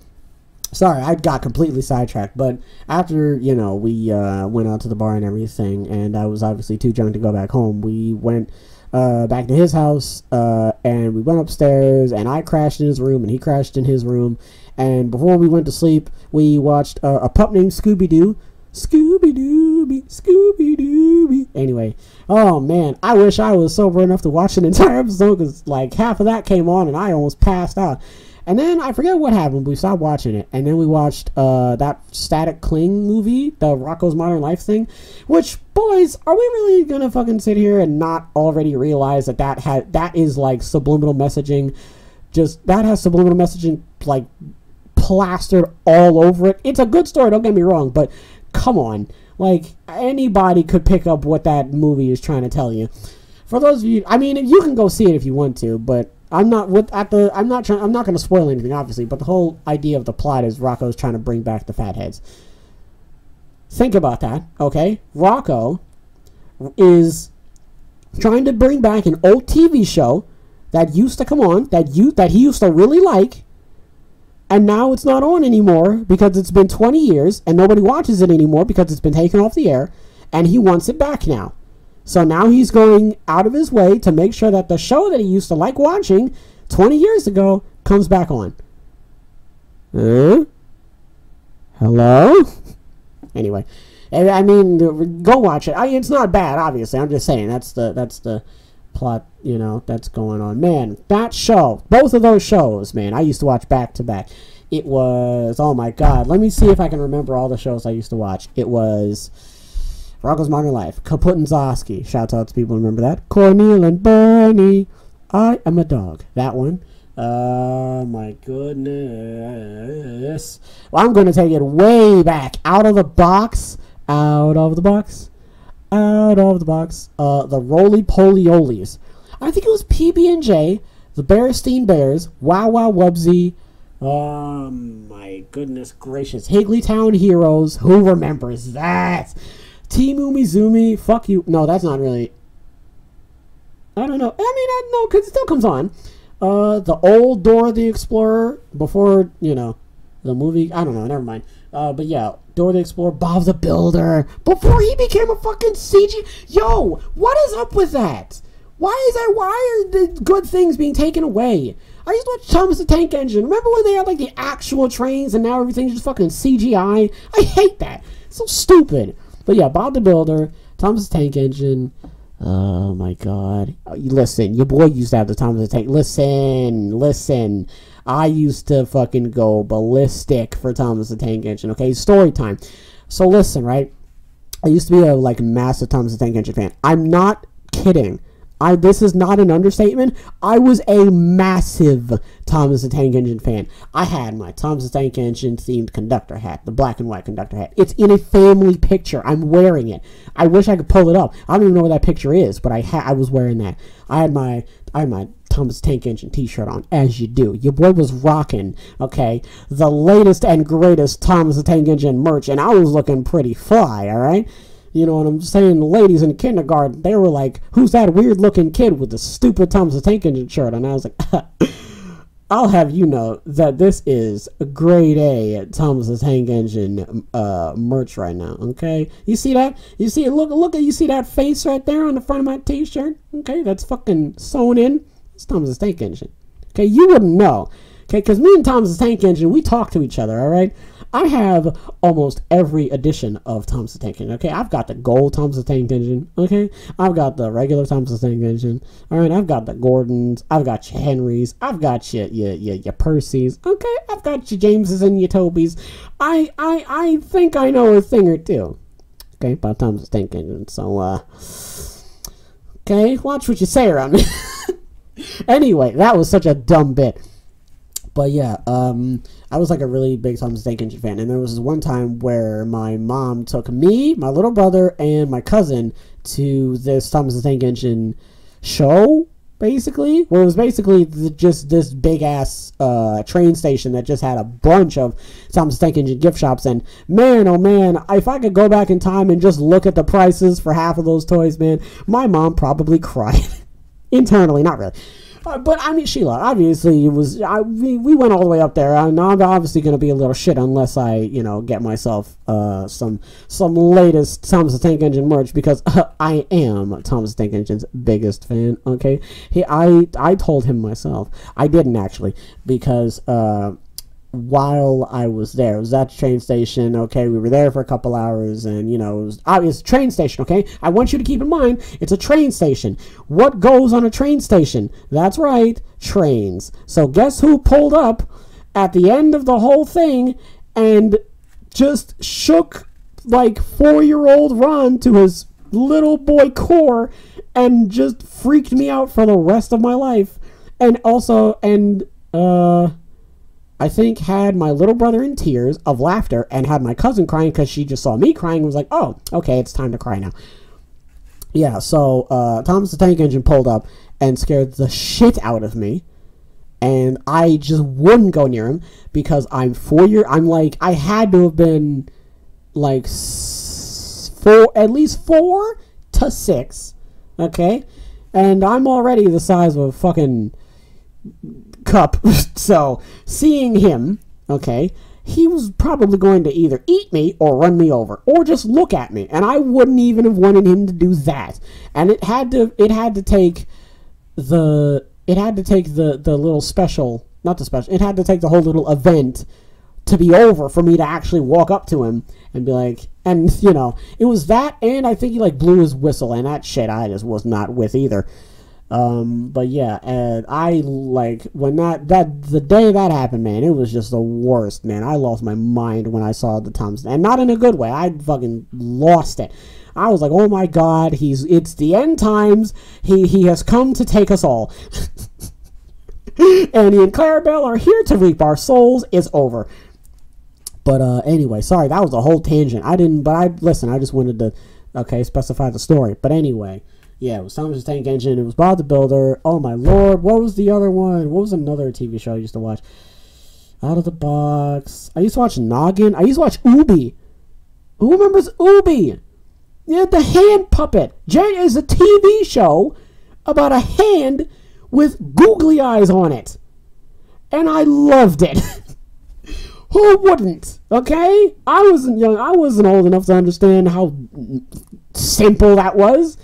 sorry, I got completely sidetracked, but after, you know, we went out to the bar and everything, and I was obviously too drunk to go back home, we went back to his house, and we went upstairs, and I crashed in his room, and he crashed in his room, and before we went to sleep, we watched a pup named Scooby-Doo. Scooby-Dooby, Scooby-Dooby. Anyway, oh man, I wish I was sober enough to watch an entire episode, because like half of that came on, and I almost passed out. And then I forget what happened. We stopped watching it, and then we watched that Static Cling movie, the Rocko's Modern Life thing. Which, boys, are we really gonna fucking sit here and not already realize that is like subliminal messaging? Just that has subliminal messaging like plastered all over it. It's a good story, don't get me wrong, but come on, like anybody could pick up what that movie is trying to tell you. For those of you, I mean, you can go see it if you want to, but I'm not going to spoil anything, obviously, but the whole idea of the plot is Rocco's trying to bring back the fatheads. Think about that, okay? Rocco is trying to bring back an old TV show that used to come on, that he used to really like, and now it's not on anymore because it's been 20 years and nobody watches it anymore because it's been taken off the air, and he wants it back now. So now he's going out of his way to make sure that the show that he used to like watching 20 years ago comes back on. Hello? Anyway, I mean, go watch it. It's not bad, obviously. I'm just saying that's the plot, you know, that's going on. Man, that show, both of those shows, man, I used to watch back to back. It was, oh my god, let me see if I can remember all the shows I used to watch. It was Rocko's Modern Life, Kaput and Zosky. Shout out to people who remember that. Cornel and Bernie, I Am a Dog. That one. My goodness. Well, I'm going to take it way back. Out of the box. Out of the box. Out of the box. The Roly Poly Olies. I think it was PB&J, the Bearstein Bears, Wow Wow Wubsy. My goodness gracious. Higglytown Heroes. Who remembers that? Team Umizoomi. Fuck you. No, that's not really. I don't know. I mean, no, because it still comes on. The old Dora the Explorer before, you know, the movie. I don't know. Never mind. But yeah, Dora the Explorer, Bob the Builder, before he became a fucking CG. Yo, what is up with that? Why are the good things being taken away? I used to watch Thomas the Tank Engine. Remember when they had like the actual trains and now everything's just fucking CGI? I hate that. It's so stupid. But yeah, Bob the Builder, Thomas the Tank Engine. Oh my god. Listen, your boy used to have the Thomas the Tank. Listen. I used to fucking go ballistic for Thomas the Tank Engine. Okay, story time. So listen, right? I used to be a like massive Thomas the Tank Engine fan. I'm not kidding. This is not an understatement. I was a massive Thomas the Tank Engine fan. I had my Thomas the Tank Engine themed conductor hat, the black and white conductor hat. It's in a family picture. I'm wearing it. I wish I could pull it up. I don't even know where that picture is, but I was wearing that. I had my Thomas the Tank Engine t-shirt on, as you do. Your boy was rocking, okay, the latest and greatest Thomas the Tank Engine merch, and I was looking pretty fly, all right? You know what I'm saying? The ladies in kindergarten, they were like, who's that weird-looking kid with the stupid Thomas the Tank Engine shirt? And I was like, I'll have you know that this is a grade A Thomas the Tank Engine merch right now, okay? You see that? You see it? Look at, you see that face right there on the front of my t-shirt? Okay, that's fucking sewn in. It's Thomas the Tank Engine. Okay, you wouldn't know. Okay, because me and Thomas the Tank Engine, we talk to each other, all right? I have almost every edition of Thomas the Tank Engine, okay? I've got the gold Thomas the Tank Engine, okay? I've got the regular Thomas the Tank Engine, all right? I've got the Gordons, I've got your Henrys, I've got your Percys, okay? I've got your Jameses and your Tobys. I think I know a thing or two, okay, about Thomas the Tank Engine, so, okay? Watch what you say around me. Anyway, that was such a dumb bit. But yeah, I was like a really big Thomas the Tank Engine fan, and there was this one time where my mom took me, my little brother, and my cousin to this Thomas the Tank Engine show, basically, where it was basically just this big-ass train station that just had a bunch of Thomas the Tank Engine gift shops, and man, oh man, if I could go back in time and just look at the prices for half of those toys, man, my mom probably cried. Internally, not really. But I mean, Sheila, obviously it was. We went all the way up there. I'm obviously going to be a little shit unless I, you know, get myself some latest Thomas the Tank Engine merch, because I am Thomas the Tank Engine's biggest fan. Okay, I told him myself. I didn't actually, because while I was there, it was at the train station. Okay, we were there for a couple hours, and you know, it's a train station. Okay, I want you to keep in mind, it's a train station. What goes on a train station? That's right, trains. So guess who pulled up at the end of the whole thing and just shook like 4-year-old Ron to his little boy core and just freaked me out for the rest of my life, and also I think had my little brother in tears of laughter and had my cousin crying because she just saw me crying and was like, oh, okay, it's time to cry now. Yeah, so Thomas the Tank Engine pulled up and scared the shit out of me. And I just wouldn't go near him because I'm like, I had to have been like at least 4 to 6, okay? And I'm already the size of a fucking cup. So seeing him, okay, he was probably going to either eat me or run me over or just look at me, and I wouldn't even have wanted him to do that. And it had to take the little special, not the special, it had to take the whole little event to be over for me to actually walk up to him and be like, and you know, it was that, and I think he like blew his whistle, and that shit I just was not with either. But yeah, and I like when the day that happened, man, it was just the worst, man. I lost my mind when I saw the Thompson, and not in a good way. I fucking lost it. I was like, oh my god, it's the end times. He has come to take us all. And he and Clarabelle are here to reap our souls. It's over. But anyway, sorry, that was a whole tangent. I just wanted to specify the story. But anyway. Yeah, it was Thomas the Tank Engine. It was Bob the Builder. Oh my lord, what was the other one? What was another TV show I used to watch? Out of the Box. I used to watch Noggin. I used to watch Ooby. Who remembers Ooby? Yeah, the hand puppet. Jay is a TV show about a hand with googly eyes on it. And I loved it. Who wouldn't? Okay? I wasn't young. I wasn't old enough to understand how simple that was.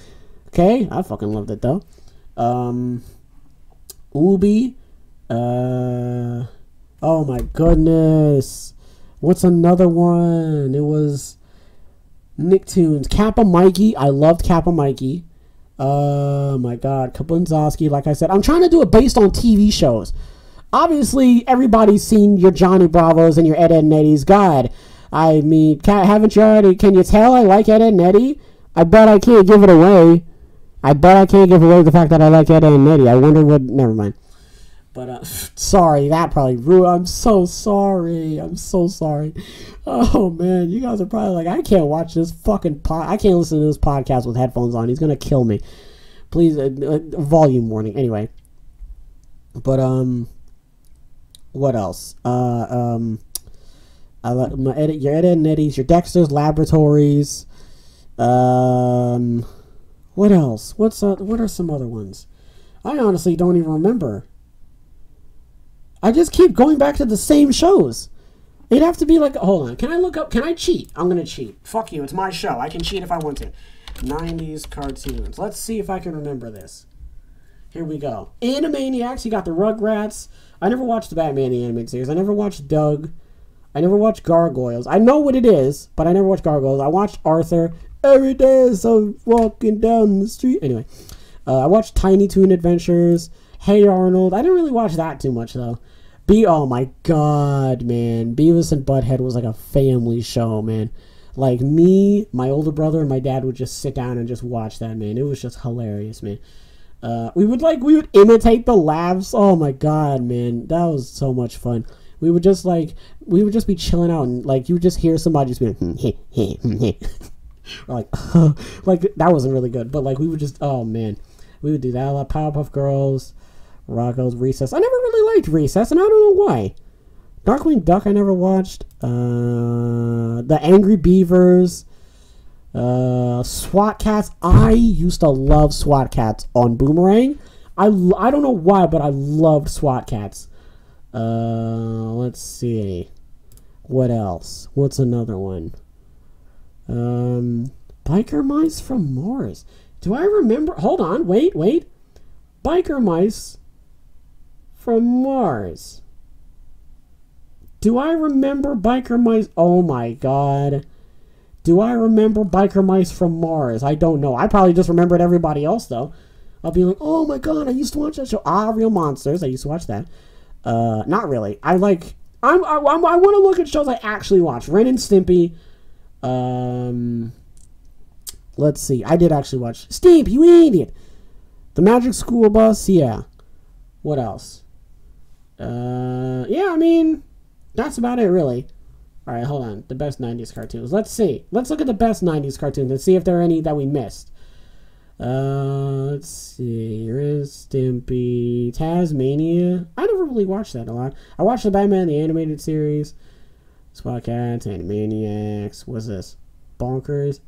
Okay, I fucking loved it though. Ooby. Oh my goodness. What's another one? It was Nicktoons. Kappa Mikey. I loved Kappa Mikey. Oh my god. Kaplinzowski, like I said. I'm trying to do it based on TV shows. Obviously, everybody's seen your Johnny Bravos and your Ed, Edd and Eddy's. God, I mean, haven't you already? Can you tell I like Ed, Edd and Eddy? I bet I can't give it away. I bet I can't give away the fact that I like Ed, Edd and Eddy. I wonder what... Never mind. But, sorry, that probably ruined... I'm so sorry. I'm so sorry. Oh, man. You guys are probably like, I can't watch this fucking I can't listen to this podcast with headphones on. He's going to kill me. Please, volume warning. Anyway. But, what else? I like your Ed, Edd and Eddy's, your Dexter's Laboratories. What else? What are some other ones? I honestly don't even remember. I just keep going back to the same shows. It'd have to be like... Hold on. Can I look up... Can I cheat? I'm going to cheat. Fuck you. It's my show. I can cheat if I want to. 90s cartoons. Let's see if I can remember this. Here we go. Animaniacs. You got the Rugrats. I never watched the Batman the Animated Series. I never watched Doug. I never watched Gargoyles. I know what it is, but I never watched Gargoyles. I watched Arthur. Every day as I'm walking down the street. Anyway, I watched Tiny Toon Adventures. Hey Arnold. I didn't really watch that too much though. Oh my god, man. Beavis and Butthead was like a family show, man. Like me, my older brother, and my dad would just sit down and just watch that, man. It was just hilarious, man. We would imitate the laughs. Oh my god, man. That was so much fun. We would just be chilling out and like you would just hear somebody just be like, like that wasn't really good, but like we would just, oh man, we would do that a lot. Powerpuff Girls, Rocko's Recess. I never really liked Recess, and I don't know why. Darkwing Duck I never watched. The Angry Beavers, SWAT Cats. I used to love SWAT Cats on Boomerang. I don't know why, but I loved SWAT Cats. Let's see, what else? What's another one? Biker Mice from Mars. Do I remember? Hold on, wait. Biker Mice from Mars. Do I remember Biker Mice? Oh my god. Do I remember Biker Mice from Mars? I don't know. I probably just remembered everybody else though. I'll be like, oh my god, I used to watch that show. Real Monsters. I used to watch that. Not really. I want to look at shows I actually watch. Ren and Stimpy. Let's see. I did actually watch Steve, you idiot. The Magic School Bus, yeah. What else? Yeah, I mean, that's about it, really. Alright, hold on. The best 90s cartoons. Let's see. Let's look at the best 90s cartoons and see if there are any that we missed. Let's see. Ren and Stimpy. Tasmania. I never really watched that a lot. I watched the Batman the Animated Series. SWAT Cats, Animaniacs. What's this? Bonkers.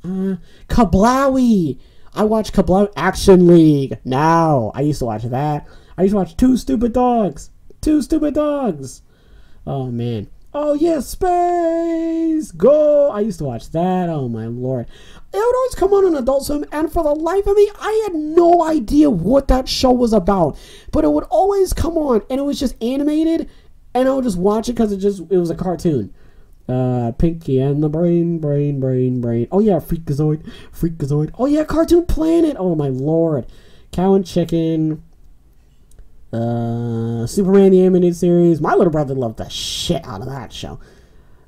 Kablowie. I watched Kablowie. Action League. Now. I used to watch that. I used to watch Two Stupid Dogs. Two Stupid Dogs. Oh, man. Oh, yeah, Space Go. I used to watch that. Oh, my lord. It would always come on Adult Swim, and for the life of me, I had no idea what that show was about. But it would always come on, and it was just animated, and I would just watch it because it was a cartoon. Pinky and the Brain. Oh, yeah, Freakazoid. Oh, yeah, Cartoon Planet. Oh, my lord. Cow and Chicken, Superman the Animated Series. My little brother loved the shit out of that show.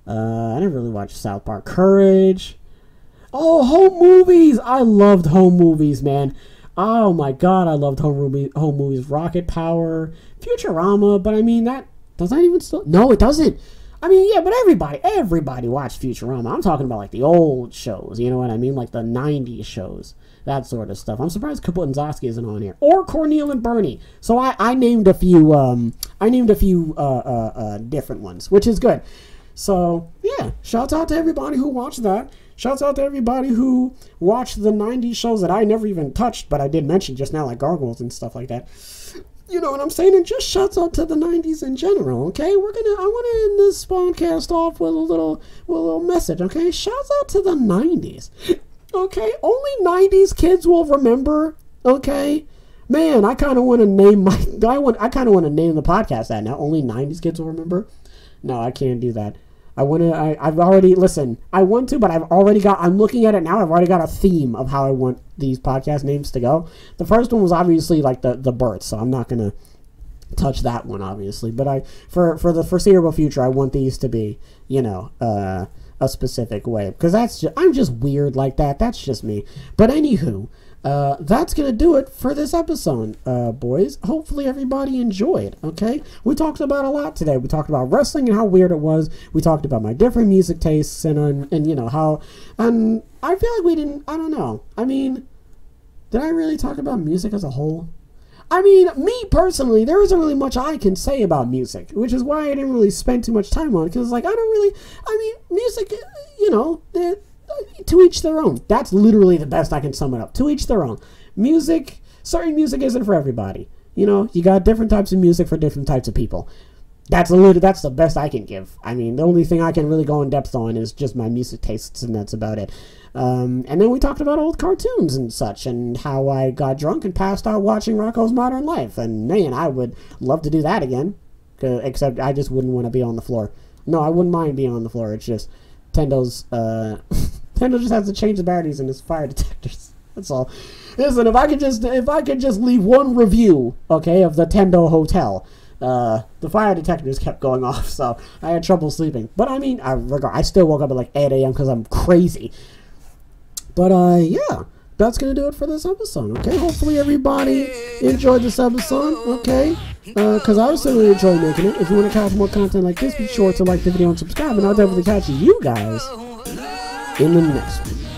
I didn't really watch South Park. Courage. Oh, home movies. I loved home movies, man. Oh my god, I loved home movies. Rocket Power, Futurama, but I mean, that does that even still? No, it doesn't. I mean, yeah, but everybody watched Futurama. I'm talking about like the old shows, you know what I mean? Like the 90s shows, that sort of stuff. I'm surprised Kaput isn't on here. Or Cornel and Bernie. So I named a few different ones, which is good. So, yeah, shouts out to everybody who watched that. Shouts out to everybody who watched the 90s shows that I never even touched, but I did mention just now, like Gargoyles and stuff like that. You know what I'm saying? And just shouts out to the 90s in general, okay? I want to end this podcast off with a little message, okay? Shouts out to the 90s. Okay? Only 90s kids will remember, okay? Man, I kind of want to name I kind of want to name the podcast that now. Only 90s kids will remember? No, I can't do that. I've already, listen, I want to, but I'm looking at it now, I've already got a theme of how I want these podcast names to go. The first one was obviously like the birth, so I'm not going to touch that one, obviously. But for the foreseeable future, I want these to be, you know, a specific way. Because I'm just weird like that. That's just me. But anywho, that's going to do it for this episode, boys. Hopefully everybody enjoyed, okay? We talked about a lot today. We talked about wrestling and how weird it was. We talked about my different music tastes and you know, how... And I feel like we didn't... I don't know. I mean, did I really talk about music as a whole? I mean, me personally, there isn't really much I can say about music, which is why I didn't really spend too much time on it, because, like, I don't really... I mean, music, you know... To each their own. That's literally the best I can sum it up. To each their own. Music, certain music isn't for everybody. You know, you got different types of music for different types of people. That's the best I can give. I mean, the only thing I can really go in depth on is just my music tastes, and that's about it. And then we talked about old cartoons and such, and how I got drunk and passed out watching Rocko's Modern Life. And man, I would love to do that again. Except I just wouldn't want to be on the floor. No, I wouldn't mind being on the floor. It's just Tendo's, Tendo just has to change the batteries in his fire detectors. That's all. Listen, if I could just leave one review, okay, of the Tendo Hotel, the fire detectors kept going off, so I had trouble sleeping. But I mean, I still woke up at like 8 a.m. because I'm crazy. But yeah, that's gonna do it for this episode. Okay, hopefully everybody enjoyed this episode. Okay, because I certainly enjoy making it. If you want to catch more content like this, be sure to like the video and subscribe, and I'll definitely catch you guys in the next one.